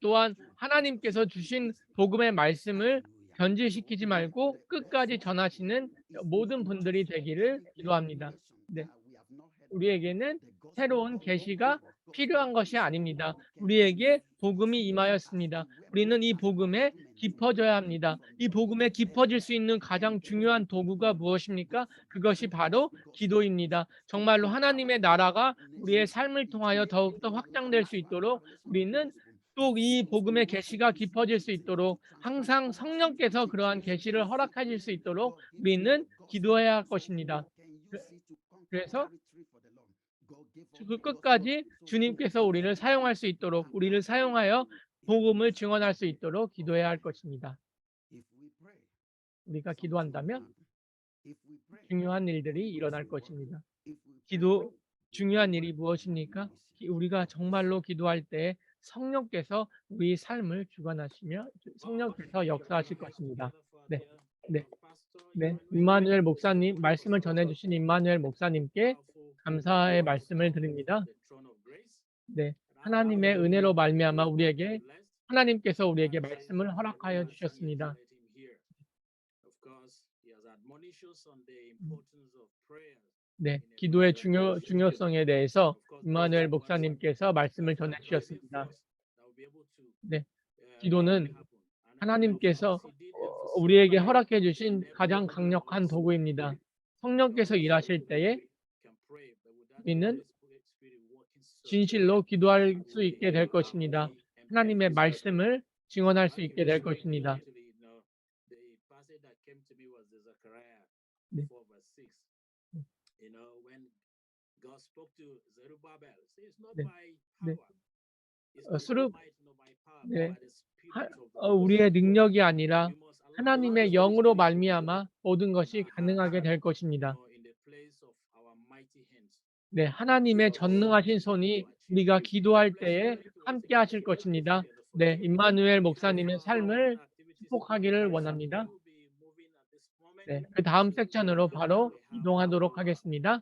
또한 하나님께서 주신 복음의 말씀을 변질시키지 말고 끝까지 전하시는 모든 분들이 되기를 기도합니다. 네. 우리에게는 새로운 계시가 필요한 것이 아닙니다. 우리에게 복음이 임하였습니다. 우리는 이 복음에 깊어져야 합니다. 이 복음에 깊어질 수 있는 가장 중요한 도구가 무엇입니까? 그것이 바로 기도입니다. 정말로 하나님의 나라가 우리의 삶을 통하여 더욱더 확장될 수 있도록 우리는 또 이 복음의 계시가 깊어질 수 있도록 항상 성령께서 그러한 계시를 허락해 줄 수 있도록 우리는 기도해야 할 것입니다. 그래서 그 끝까지 주님께서 우리를 사용할 수 있도록 우리를 사용하여 복음을 증언할 수 있도록 기도해야 할 것입니다. 우리가 기도한다면 중요한 일들이 일어날 것입니다. 중요한 일이 무엇입니까? 우리가 정말로 기도할 때 성령께서 우리 삶을 주관하시며 성령께서 역사하실 것입니다. 네. 네, 임마누엘 목사님, 말씀을 전해주신 임마누엘 목사님께 감사의 말씀을 드립니다. 네, 하나님의 은혜로 말미암아 하나님께서 우리에게 말씀을 허락하여 주셨습니다. 네, 기도의 중요성에 대해서 임마누엘 목사님께서 말씀을 전해 주셨습니다. 네, 기도는 하나님께서 우리에게 허락해 주신 가장 강력한 도구입니다. 성령께서 일하실 때에 우리는 진실로 기도할 수 있게 될 것입니다. 하나님의 말씀을 증언할 수 있게 될 것입니다. 네. 네. 네. 우리의 능력이 아니라 하나님의 영으로 말미암아 모든 것이 가능하게 될 것입니다. 네, 하나님의 전능하신 손이 우리가 기도할 때에 함께 하실 것입니다. 네, 임마누엘 목사님의 삶을 축복하기를 원합니다. 네, 그 다음 섹션으로 바로 이동하도록 하겠습니다.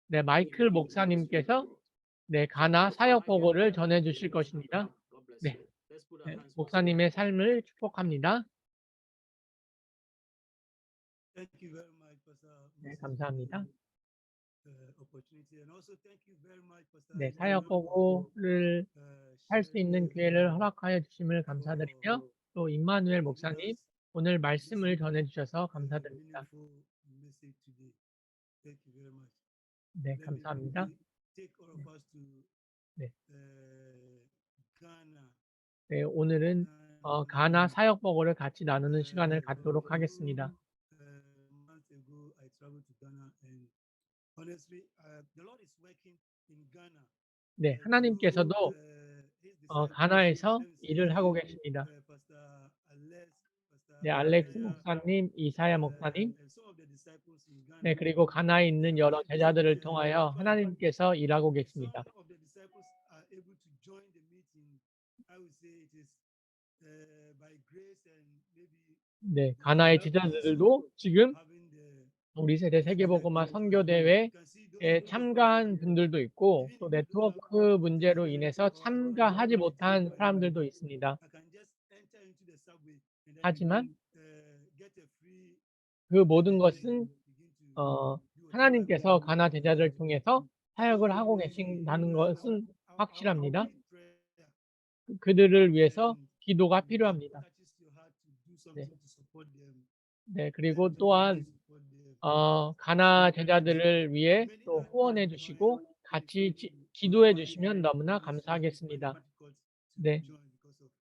네, 마이클 목사님께서 네, 가나 사역 보고를 전해 주실 것입니다. 네, 목사님의 삶을 축복합니다. 네, 감사합니다. 네, 사역 보고를 할 수 있는 기회를 허락하여 주심을 감사드리며 또 임마누엘 목사님 오늘 말씀을 전해 주셔서 감사드립니다. 네, 감사합니다. 네. 네, 오늘은 가나 사역 보고를 같이 나누는 시간을 갖도록 하겠습니다. 네, 하나님께서도 가나에서 일을 하고 계십니다. 네, 알렉스 목사님, 이사야 목사님, 네, 그리고 가나에 있는 여러 제자들을 통하여 하나님께서 일하고 계십니다. 네, 가나의 제자들도 지금 우리 세대 세계복음화 선교대회에 참가한 분들도 있고 또 네트워크 문제로 인해서 참가하지 못한 사람들도 있습니다. 하지만 그 모든 것은 하나님께서 가나 제자들을 통해서 사역을 하고 계신다는 것은 확실합니다. 그들을 위해서 기도가 필요합니다. 네. 네, 그리고 또한 가나 제자들을 위해 또 후원해 주시고 같이 기도해 주시면 너무나 감사하겠습니다. 네.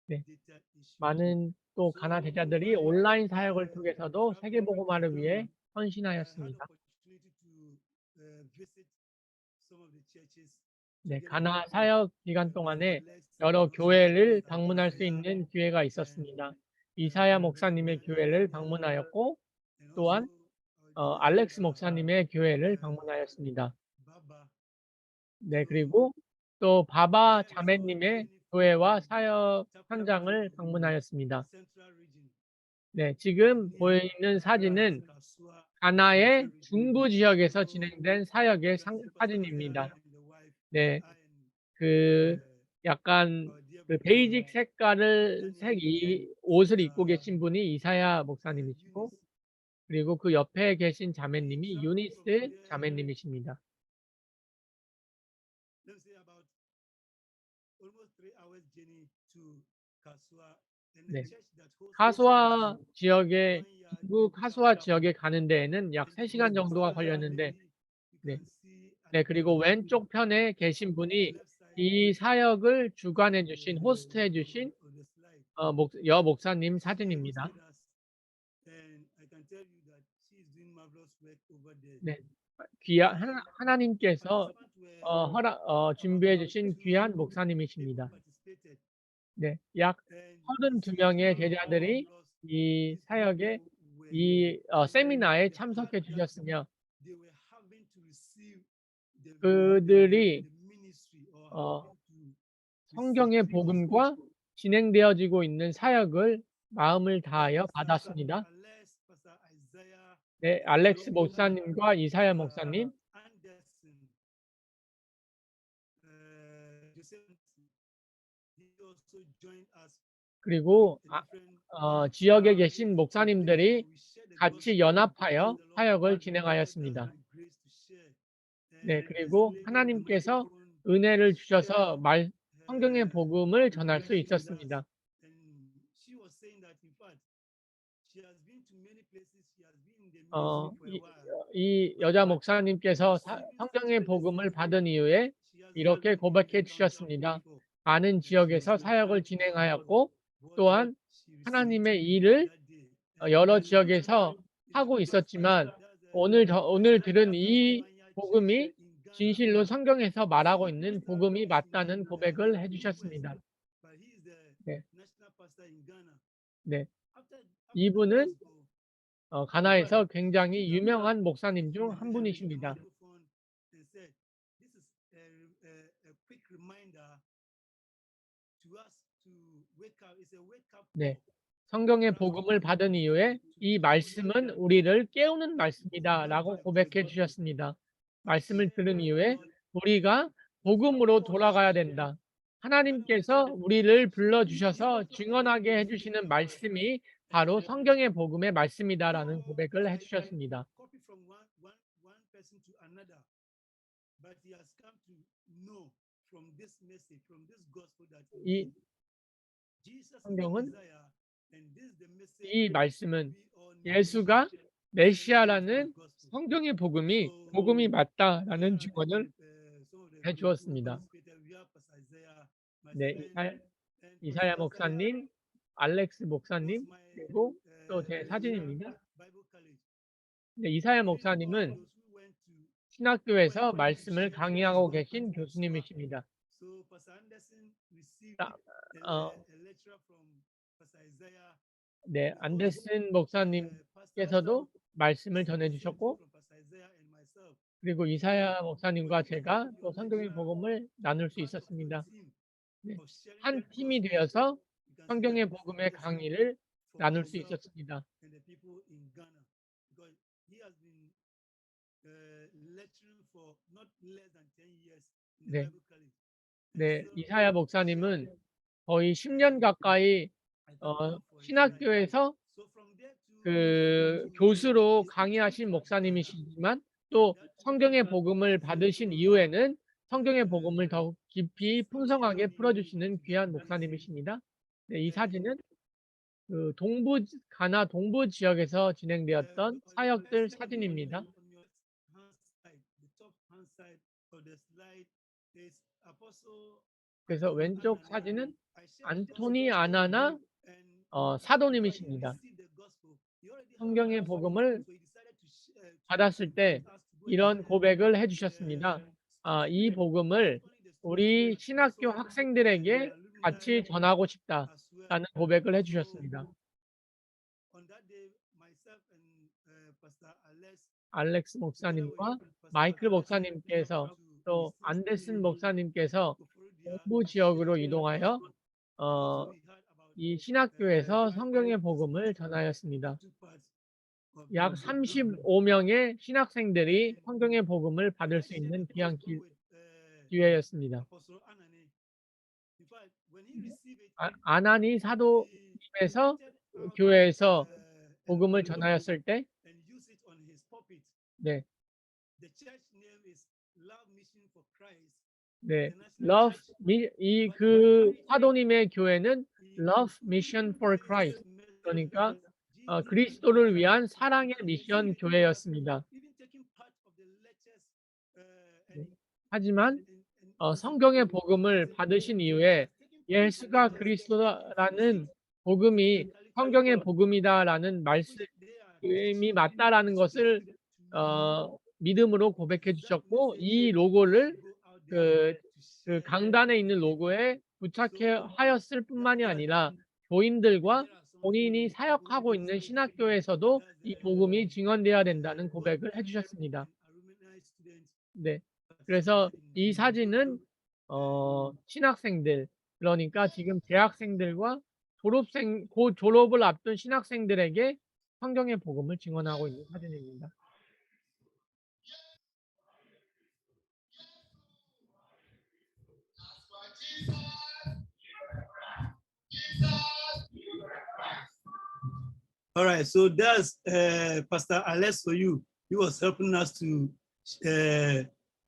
네. 많은 또 가나 제자들이 온라인 사역을 통해서도 세계복음화를 위해 헌신하였습니다. 네, 가나 사역 기간 동안에 여러 교회를 방문할 수 있는 기회가 있었습니다. 이사야 목사님의 교회를 방문하였고 또한 알렉스 목사님의 교회를 방문하였습니다. 네, 그리고 또 바바 자매님의 교회와 사역 현장을 방문하였습니다. 네, 지금 보이는 사진은 가나의 중부 지역에서 진행된 사역의 사진입니다. 네, 그 약간 그 베이직 옷을 입고 계신 분이 이사야 목사님이시고 그리고 그 옆에 계신 자매님이 유니스 자매님이십니다. 네. 카수아 지역에 중국 카수아 지역에 가는 데에는 약 3시간 정도가 걸렸는데 네. 네, 그리고 왼쪽 편에 계신 분이 이 사역을 주관해 주신 호스트해 주신 여 목사님 사진입니다. 네. 하나님께서 준비해 주신 귀한 목사님이십니다. 네, 약 32명의 제자들이 이 사역에 세미나에 참석해 주셨으며 그들이 성경의 복음과 진행되어지고 있는 사역을 마음을 다하여 받았습니다. 네, 알렉스 목사님과 이사야 목사님, 그리고 지역에 계신 목사님들이 같이 연합하여 사역을 진행하였습니다. 네, 그리고 하나님께서 은혜를 주셔서 성경의 복음을 전할 수 있었습니다. 이 여자 목사님께서 성경의 복음을 받은 이후에 이렇게 고백해 주셨습니다. 많은 지역에서 사역을 진행하였고 또한 하나님의 일을 여러 지역에서 하고 있었지만 오늘 들은 이 복음이 진실로 성경에서 말하고 있는 복음이 맞다는 고백을 해주셨습니다. 네. 네. 이분은 가나에서 굉장히 유명한 목사님 중 한 분이십니다. 네. 성경의 복음을 받은 이후에 이 말씀은 우리를 깨우는 말씀이다 라고 고백해 주셨습니다. 말씀을 들은 이후에 우리가 복음으로 돌아가야 된다. 하나님께서 우리를 불러주셔서 증언하게 해주시는 말씀이 바로 성경의 복음의 말씀이다라는 고백을 해주셨습니다. 이 성경은 이 말씀은 예수가 메시아라는 성경의 복음이 맞다라는 증언을 해주었습니다. 네, 이사야 목사님, 알렉스 목사님, 그리고 또 제 사진입니다. 네, 이사야 목사님은 신학교에서 말씀을 강의하고 계신 교수님이십니다. 네, 안데슨 목사님께서도 말씀을 전해주셨고, 그리고 이사야 목사님과 제가 또 성경의 복음을 나눌 수 있었습니다. 네, 한 팀이 되어서 성경의 복음의 강의를 나눌 수 있었습니다. 네. 네, 이사야 목사님은 거의 10년 가까이 신학교에서 교수로 강의하신 목사님이시지만 또 성경의 복음을 받으신 이후에는 성경의 복음을 더욱 깊이 풍성하게 풀어주시는 귀한 목사님이십니다. 네, 이 사진은 가나 동부 지역에서 진행되었던 사역들 사진입니다. 그래서 왼쪽 사진은 안토니 아나나 사도님이십니다. 성경의 복음을 받았을 때 이런 고백을 해주셨습니다. 이 복음을 우리 신학교 학생들에게 같이 전하고 싶다라는 고백을 해주셨습니다. 알렉스 목사님과 마이클 목사님께서 또 안데슨 목사님께서 동부 지역으로 이동하여 이 신학교에서 성경의 복음을 전하였습니다. 약 35명의 신학생들이 성경의 복음을 받을 수 있는 귀한 기회였습니다. 아나니 사도님에서 교회에서 복음을 전하였을 때, 네, 네, 사도님의 교회는 Love Mission for Christ, 그러니까 그리스도를 위한 사랑의 미션 교회였습니다. 네. 하지만 성경의 복음을 받으신 이후에 예수가 그리스도라는 복음이 성경의 복음이다라는 말씀이 맞다라는 것을 믿음으로 고백해 주셨고, 이 로고를 그 강단에 있는 로고에 부착하였을 뿐만이 아니라 교인들과 본인이 사역하고 있는 신학교에서도 이 복음이 증언되어야 된다는 고백을 해주셨습니다. 네, 그래서 이 사진은 신학생들, 그러니까 지금 재학생들과 곧 졸업을 앞둔 신학생들에게 성경의 복음을 증언하고 있는 사진입니다. All right, so that's Pastor Alex for you. He was helping us to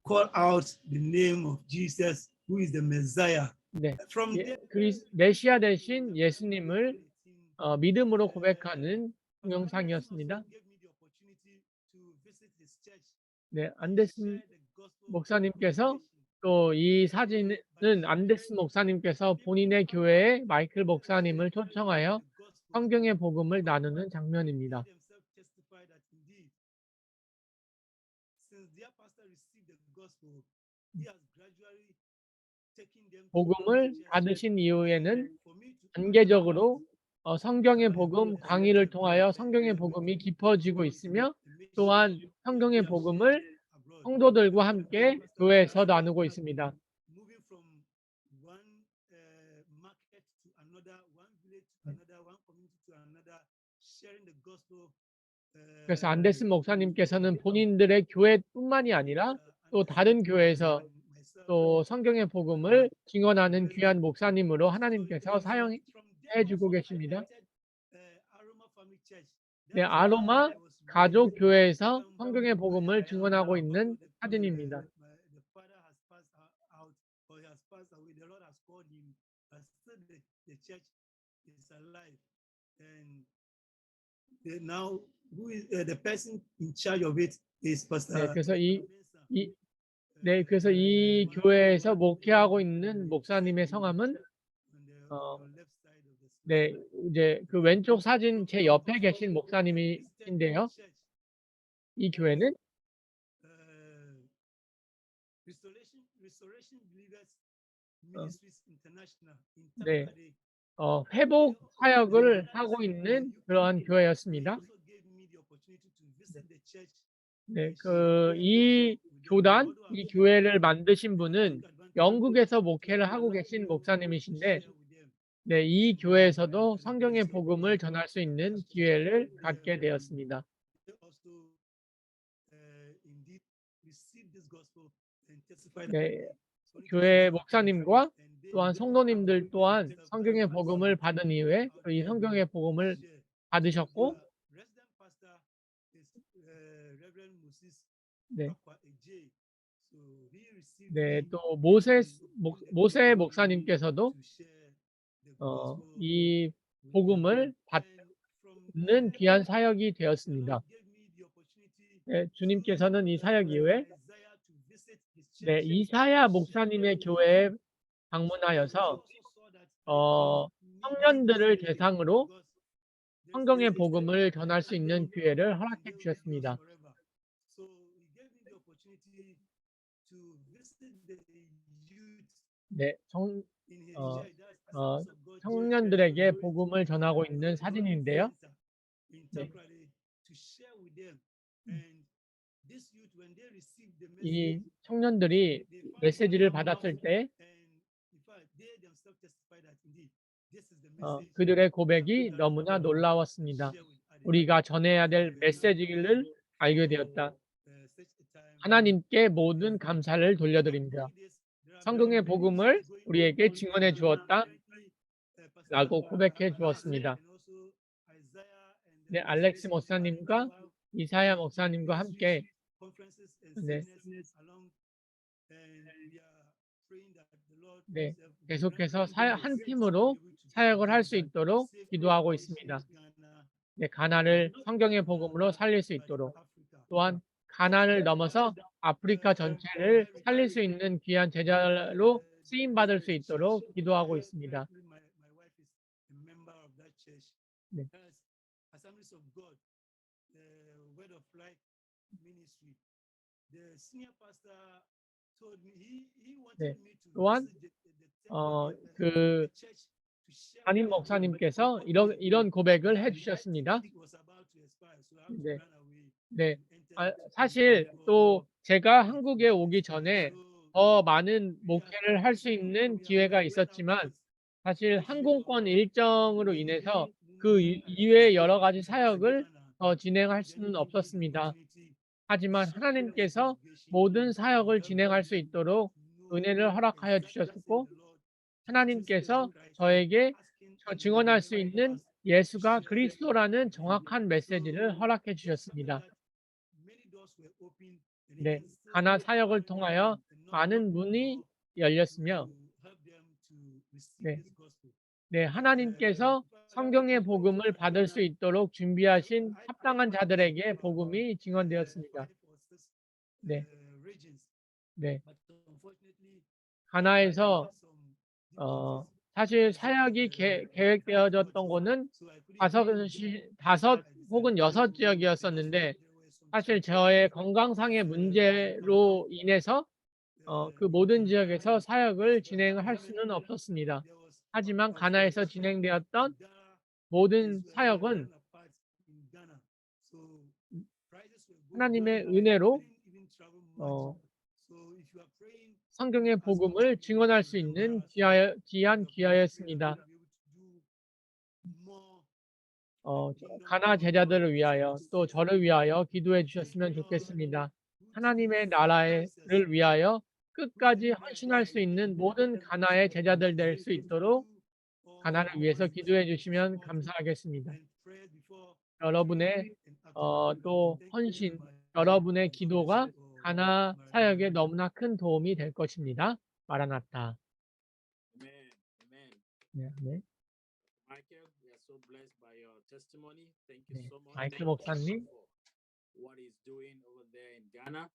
call out the name of Jesus, who is the Messiah. 네, From there, 메시아 대신 예수님을 믿음으로 고백하는 동영상이었습니다. 네, 안데슨 목사님께서 또 이 사진은 안데슨 목사님께서 본인의 교회에 마이클 목사님을 초청하여 성경의 복음을 나누는 장면입니다. 복음을 받으신 이후에는 단계적으로 성경의 복음 강의를 통하여 성경의 복음이 깊어지고 있으며 또한 성경의 복음을 성도들과 함께 교회에서 나누고 있습니다. 그래서 안데슨 목사님께서는 본인들의 교회뿐만이 아니라 또 다른 교회에서 또 성경의 복음을 증언하는 귀한 목사님으로 하나님께서 사용해 주고 계십니다. 네, 아로마 가족 교회에서 성경의 복음을 증언하고 있는 사진입니다. Now, who is the person in charge of it is Pastor. 네, 그래서 이 교회에서 목회하고 있는 목사님의 성함은 네, 이제 그 왼쪽 사진 제 옆에 계신 목사님인데요. 이 교회는 네, 회복 사역을 하고 있는 그러한 교회였습니다. 네, 이 교단, 이 교회를 만드신 분은 영국에서 목회를 하고 계신 목사님이신데, 네, 이 교회에서도 성경의 복음을 전할 수 있는 기회를 갖게 되었습니다. 네, 교회 목사님과 또한 성도님들 또한 성경의 복음을 받은 이후에 이 성경의 복음을 받으셨고, 네, 또 모세 목사님께서도 이 복음을 받는 귀한 사역이 되었습니다. 네, 주님께서는 이 사역 이후에 네, 이사야 목사님의 교회에 방문하여서 청년들을 대상으로 성경의 복음을 전할 수 있는 기회를 허락해 주셨습니다. 네, 청년들에게 복음을 전하고 있는 사진인데요. 네. 이 청년들이 메시지를 받았을 때 그들의 고백이 너무나 놀라웠습니다. 우리가 전해야 될 메시지를 알게 되었다. 하나님께 모든 감사를 돌려드립니다. 성경의 복음을 우리에게 증언해 주었다 라고 고백해 주었습니다. 네, 알렉스 목사님과 이사야 목사님과 함께 네, 계속해서 한 팀으로 사역을 할 수 있도록 기도하고 있습니다. 네, 가나를 성경의 복음으로 살릴 수 있도록, 또한 가나를 넘어서 아프리카 전체를 살릴 수 있는 귀한 제자로 쓰임 받을 수 있도록 기도하고 있습니다. 네. 네, 또한 그 담임 목사님께서 이런 고백을 해주셨습니다. 네, 네. 사실 또 제가 한국에 오기 전에 더 많은 목회를 할 수 있는 기회가 있었지만 사실 항공권 일정으로 인해서 그 이외의 여러 가지 사역을 더 진행할 수는 없었습니다. 하지만 하나님께서 모든 사역을 진행할 수 있도록 은혜를 허락하여 주셨고, 하나님께서 저에게 증언할 수 있는 예수가 그리스도라는 정확한 메시지를 허락해 주셨습니다. 네, 가나 사역을 통하여 많은 문이 열렸으며, 네, 하나님께서 성경의 복음을 받을 수 있도록 준비하신 합당한 자들에게 복음이 증언되었습니다. 네, 네. 가나에서 사실 사역이 계획되어졌던 곳은 5 혹은 6 지역이었었는데, 사실 저의 건강상의 문제로 인해서 그 모든 지역에서 사역을 진행할 수는 없었습니다. 하지만 가나에서 진행되었던 모든 사역은 하나님의 은혜로 성경의 복음을 증언할 수 있는 귀한 기회였습니다. 가나 제자들을 위하여 또 저를 위하여 기도해 주셨으면 좋겠습니다. 하나님의 나라를 위하여 끝까지 헌신할 수 있는 모든 가나의 제자들 될 수 있도록 가나를 위해서 기도해 주시면 감사하겠습니다. 여러분의 또 헌신, 여러분의 기도가 가나 사역에 너무나 큰 도움이 될 것입니다. 마라나타. Amen. Amen. 네, 네. Michael, we are so blessed by your testimony. Thank you 네, so much. 마이클 Thank you 목사님. for what he's doing over there in Ghana.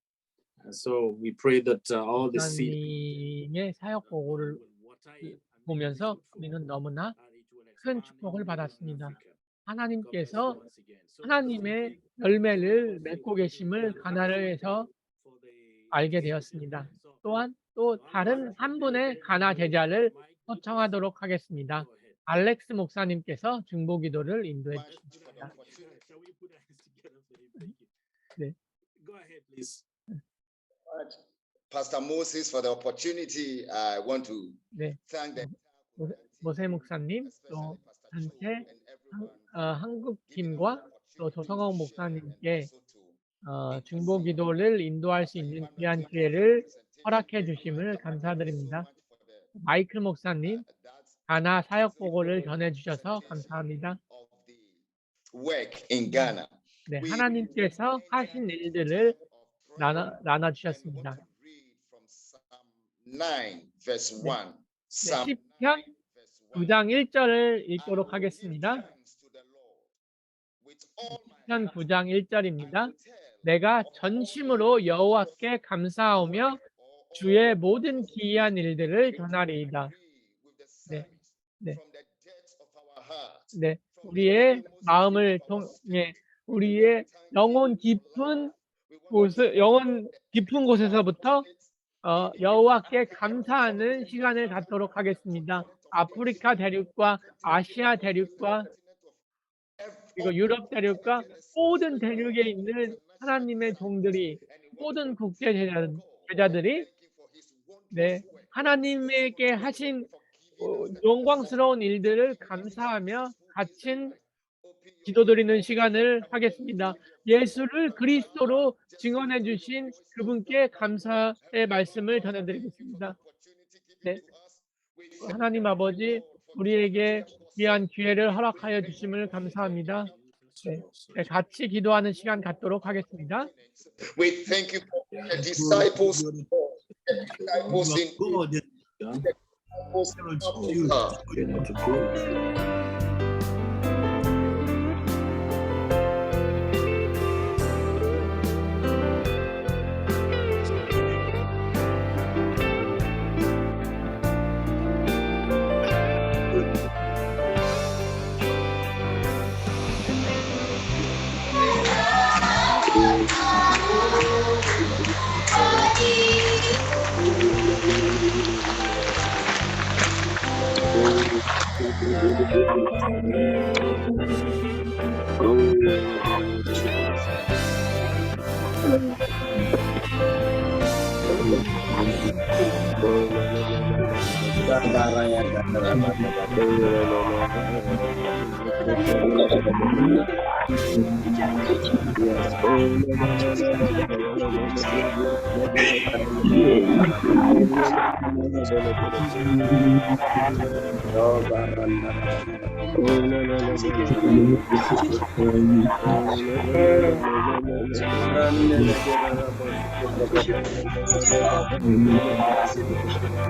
And so we pray that all the seed 목사님의 사역 보고를 will water it and make it 보면서 fruitful, 우리는 너무나 and it will 큰 expand 축복을 in 받았습니다. Africa. God bless you 하나님께서 once again. So 하나님의 열매를 맺고 계심을 가나에서 for the 알게 되었습니다. 또한 또 다른 한 분의 가나 제자를 초청하도록 하겠습니다. go ahead. 알렉스 목사님께서 중보기도를 인도해 Much for the 주십니다. opportunity. Shall we put our hands together for him? Thank you. 네. Go ahead, please. Pastor Moses, for the opportunity, I want to 네, thank the 모세 목사님, 또 전체 한국 팀과 또 조성원 목사님께 중보기도를 인도할 수 있는 귀한 기회를 허락해 주심을 감사드립니다. 마이클 목사님, 가나 사역 보고를 전해 주셔서 감사합니다. work in Ghana. 네, 하나님께서 하신 일들을 나눠 주셨습니다. 네, 10편 9장 1절을 읽도록 하겠습니다. 10편 9장 1절입니다. 내가 전심으로 여호와께 감사하며 주의 모든 기이한 일들을 전하리이다. 네, 네, 네. 우리의 마음을 통해 우리의 영혼 깊은 곳에서부터 여호와께 감사하는 시간을 갖도록 하겠습니다. 아프리카 대륙과 아시아 대륙과 그리고 유럽 대륙과 모든 대륙에 있는 하나님의 종들이, 모든 국제 제자들이 네, 하나님에게 하신 영광스러운 일들을 감사하며 갇힌 기도드리는 시간을 하겠습니다. 예수를 그리스도로 증언해 주신 그분께 감사의 말씀을 전해드리겠습니다. 네, 하나님 아버지, 우리에게 귀한 기회를 허락하여 주심을 감사합니다. 네, 네, 같이 기도하는 시간 갖도록 하겠습니다. We thank you for the disciples in God,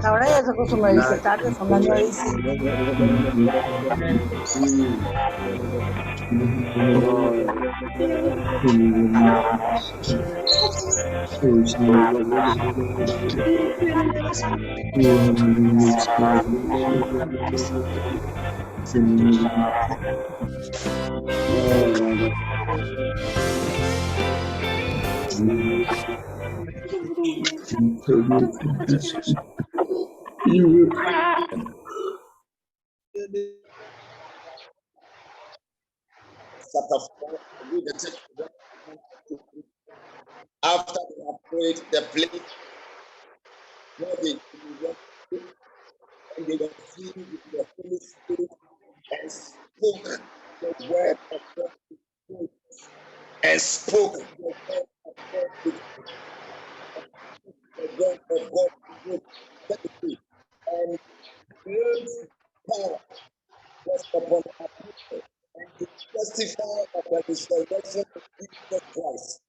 Ahora ya se acostumbró a irse tarde, son las 9:05. Chapter 4, read the text. After they have prayed the place, where they were filled with the Holy Spirit and spoke the word of God with boldness, and spoke the word of God with the word of God with authority, and great power was upon our people, and to testify of the resurrection of Jesus Christ.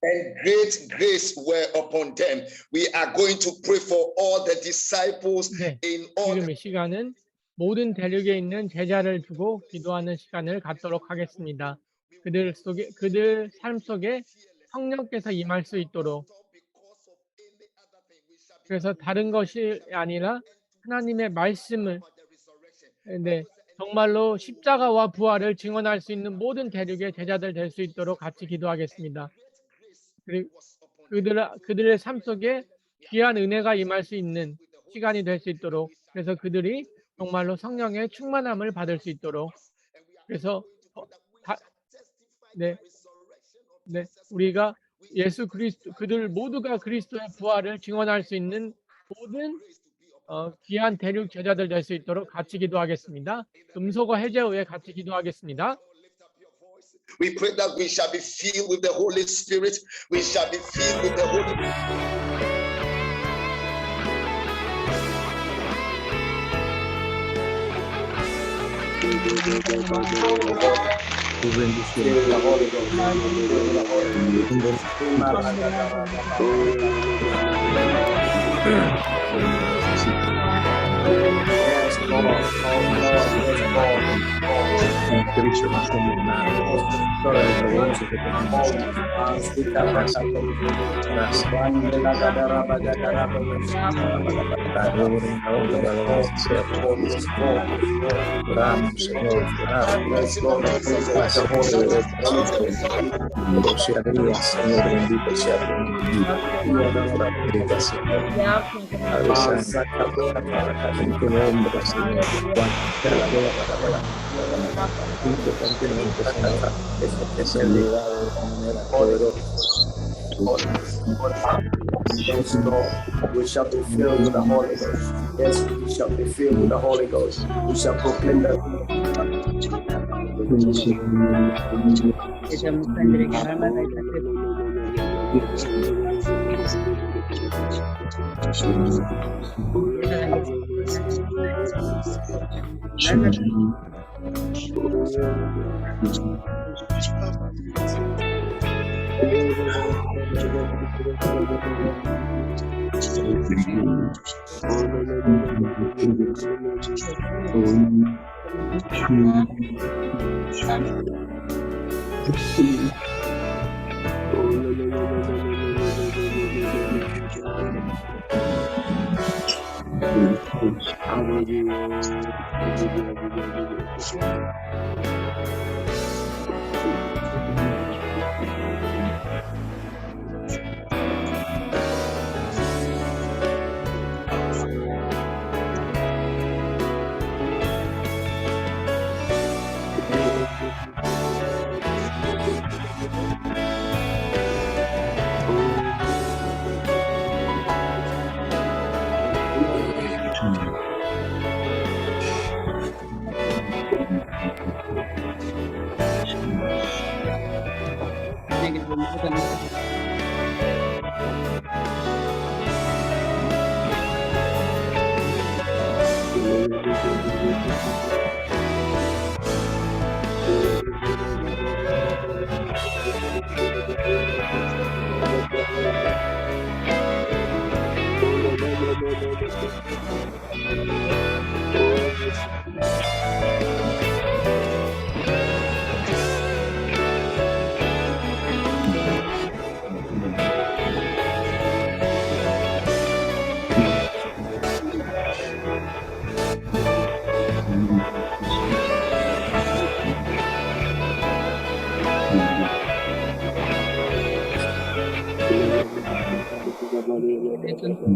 And great grace were upon them. We are going to pray for all the disciples 네, in all 지금 이 시간은 모든 대륙에 있는 제자를 두고 기도하는 시간을 갖도록 하겠습니다. 그들 삶 속에 성령께서 임할 수 있도록, 그래서 다른 것이 아니라 하나님의 말씀을, 네, 정말로 십자가와 부활을 증언할 수 있는 모든 대륙의 제자들 될 수 있도록 같이 기도하겠습니다. 그리고 그들의 삶 속에 귀한 은혜가 임할 수 있는 시간이 될 수 있도록, 그래서 그들이 정말로 성령의 충만함을 받을 수 있도록, 그래서 우리가 예수 그리스도, 그들 모두가 그리스도의 부활을 증언할 수 있는 모든 귀한 대륙 제자들 될 수 있도록 같이 기도하겠습니다. 금속어 해제 후에 같이 기도하겠습니다. we pray that we shall be filled with the Holy Spirit. We shall be filled with the Holy We shall be filled with the Holy Ghost. Yes, we shall be filled with the Holy Ghost. We shall proclaim that.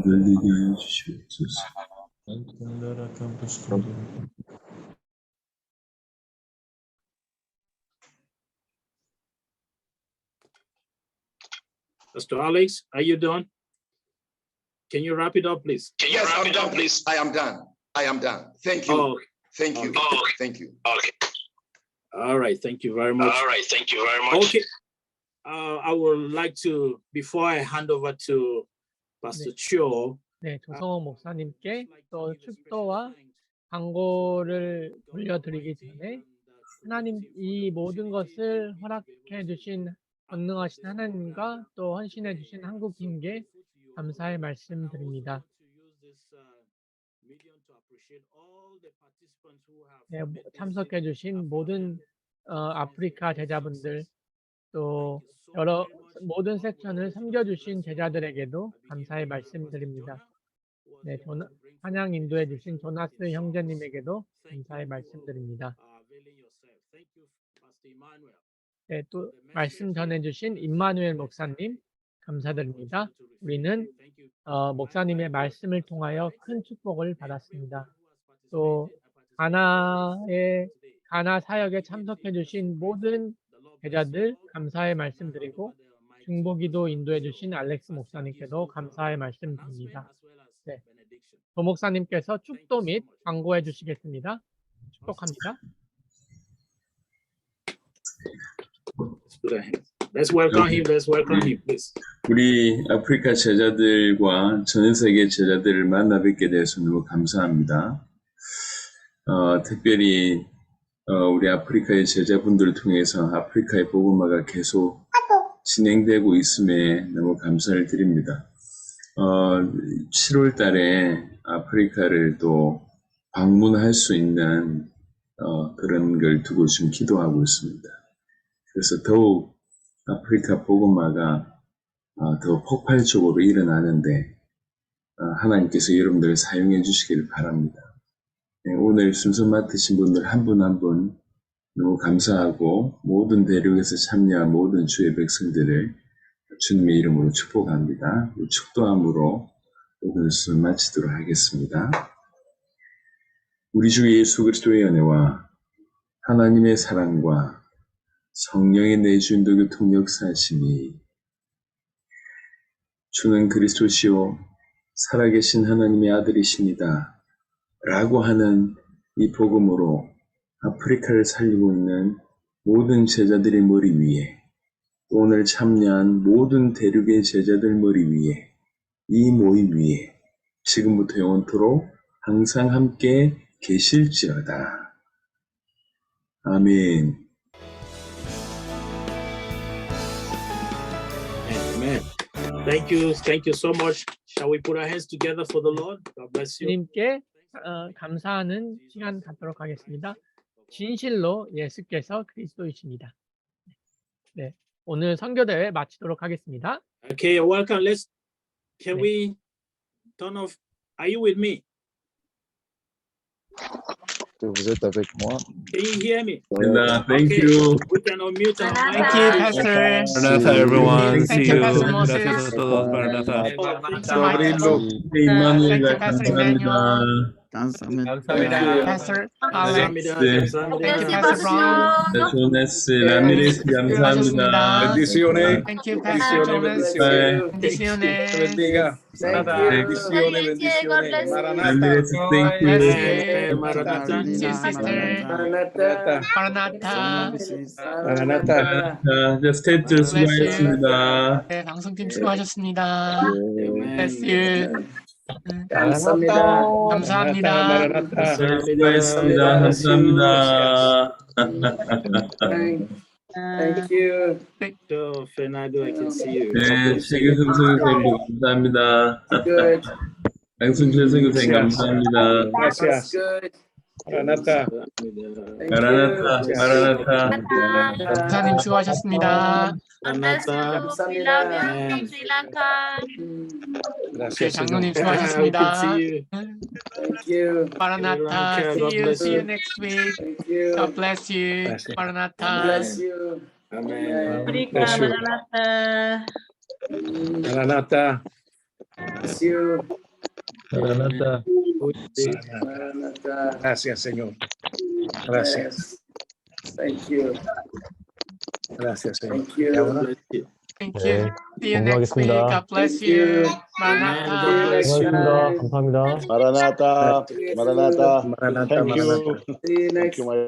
늘리게 하여 주시옵소서. Pastor Alex, are you done? Can you wrap it up, please? Yes, I'm done, please. I am done. I am done. Thank you. Oh, Thank you. okay. Thank you. all right. Thank you very much. Okay. I would like to, before I hand over to Pastor Cho, 네, 조성호 목사님께 또 축도와 광고를 돌려드리기 전에 하나님 이 모든 것을 허락해 주신 권능하신 하나님과 또 헌신해 주신 한국팀께 감사의 말씀드립니다. 네, 참석해 주신 모든 아프리카 제자분들 또 여러 모든 섹션을 섬겨주신 제자들에게도 감사의 말씀드립니다. 네, 찬양 인도해 주신 조나스 형제님에게도 감사의 말씀드립니다. 네, 또 말씀 전해주신 임마누엘 목사님 감사드립니다. 우리는 목사님의 말씀을 통하여 큰 축복을 받았습니다. 또 가나 사역에 참석해 주신 모든 제자들 감사의 말씀드리고 중보기도 인도해 주신 알렉스 목사님께도 감사의 말씀드립니다. 네, 조 목사님께서 축도 및 광고해 주시겠습니다. 축복합니다. Let's welcome him. Let's welcome him, please. 우리 아프리카 제자들과 전 세계 제자들을 만나 뵙게 돼서 너무 감사합니다. 특별히 우리 아프리카의 제자분들을 통해서 아프리카의 복음화가 계속 진행되고 있음에 너무 감사를 드립니다. 7월 달에 아프리카를 또 방문할 수 있는 그런 걸 두고 지금 기도하고 있습니다. 그래서 더욱 아프리카 복음화가 더 폭발적으로 일어나는데 하나님께서 여러분들을 사용해 주시기를 바랍니다. 네, 오늘 순서 맡으신 분들 한 분 한 분 너무 감사하고 모든 대륙에서 참여한 모든 주의 백성들을 주님의 이름으로 축복합니다. 축도함으로 오늘 순서 마치도록 하겠습니다. 우리 주 예수 그리스도의 은혜와 하나님의 사랑과 성령의 내주인도 교통 역사하심이 주는 그리스도시요 살아계신 하나님의 아들이십니다 라고 하는 이 복음으로 아프리카를 살리고 있는 모든 제자들의 머리 위에 또 오늘 참여한 모든 대륙의 제자들 머리 위에 이 모임 위에 지금부터 영원토록 항상 함께 계실지어다. 아멘. Amen. Thank you so much. Shall we put our hands together for the Lord? God bless you. 주님께 감사하는 시간 갖도록 하겠습니다. 진실로 예수께서 그리스도이십니다. 네, 오늘 선교대회 마치도록 하겠습니다. Okay, welcome. Can we turn off? Are you with me? Vous êtes avec moi. Can you hear me? Thank Okay, you. we can unmute our Thank mic. you, Pastor. Maranatha, everyone. Thank See you, you. Pastor Moses. Gracias a todos. Maranatha. 임마누엘과 Pastor 감사합니다. Pastor Alex. 감사합니다. Thank you, Pastor Ron. 조네스, 라미레스 감사합니다. Bendiciones. Thank you, Pastor Jonas. Bendiciones. Bendiga. Bendiciones, bendiciones. 라미레스, thank you. Maranatha. Thank you, sister. Maranatha. 자, 스태프들 수고하셨습니다. 네, 방송팀 수고하셨습니다. Bless you. 감사합니다. 감사합니다. 수고하셨습니다. 감사합니다. Thank you. So, Fernando, I can see you. 네, 세계 성소에서 감사합니다. Good. 양순철 선교사님 감사합니다. Gracias. Maranatha. 마라나타, 마라나타. 목사님 수고하셨습니다. Maranatha. We love you from Sri Lanka. Gracias, 장로님 Señor. 수고하셨습니다. See you. Thank you. 마라나타. God bless See you you. next week. Thank you. God bless you. Gracias. 마라나타. Bless you. Amen. Africa, Bless you. Maranatha. Maranatha. Bless you. Maranatha. Maranatha. Gracias, Señor. Gracias. Thank you. Gracias, Señor. Thank you. God bless you. Thank 네, you. See you next week. 건강하겠습니다. God bless Thank you. you. Amen. God 마라나타. bless you. 수고하셨습니다. 감사합니다. Maranatha, Maranatha. Maranatha, Thank you. Maranatha. See you Thank next you, my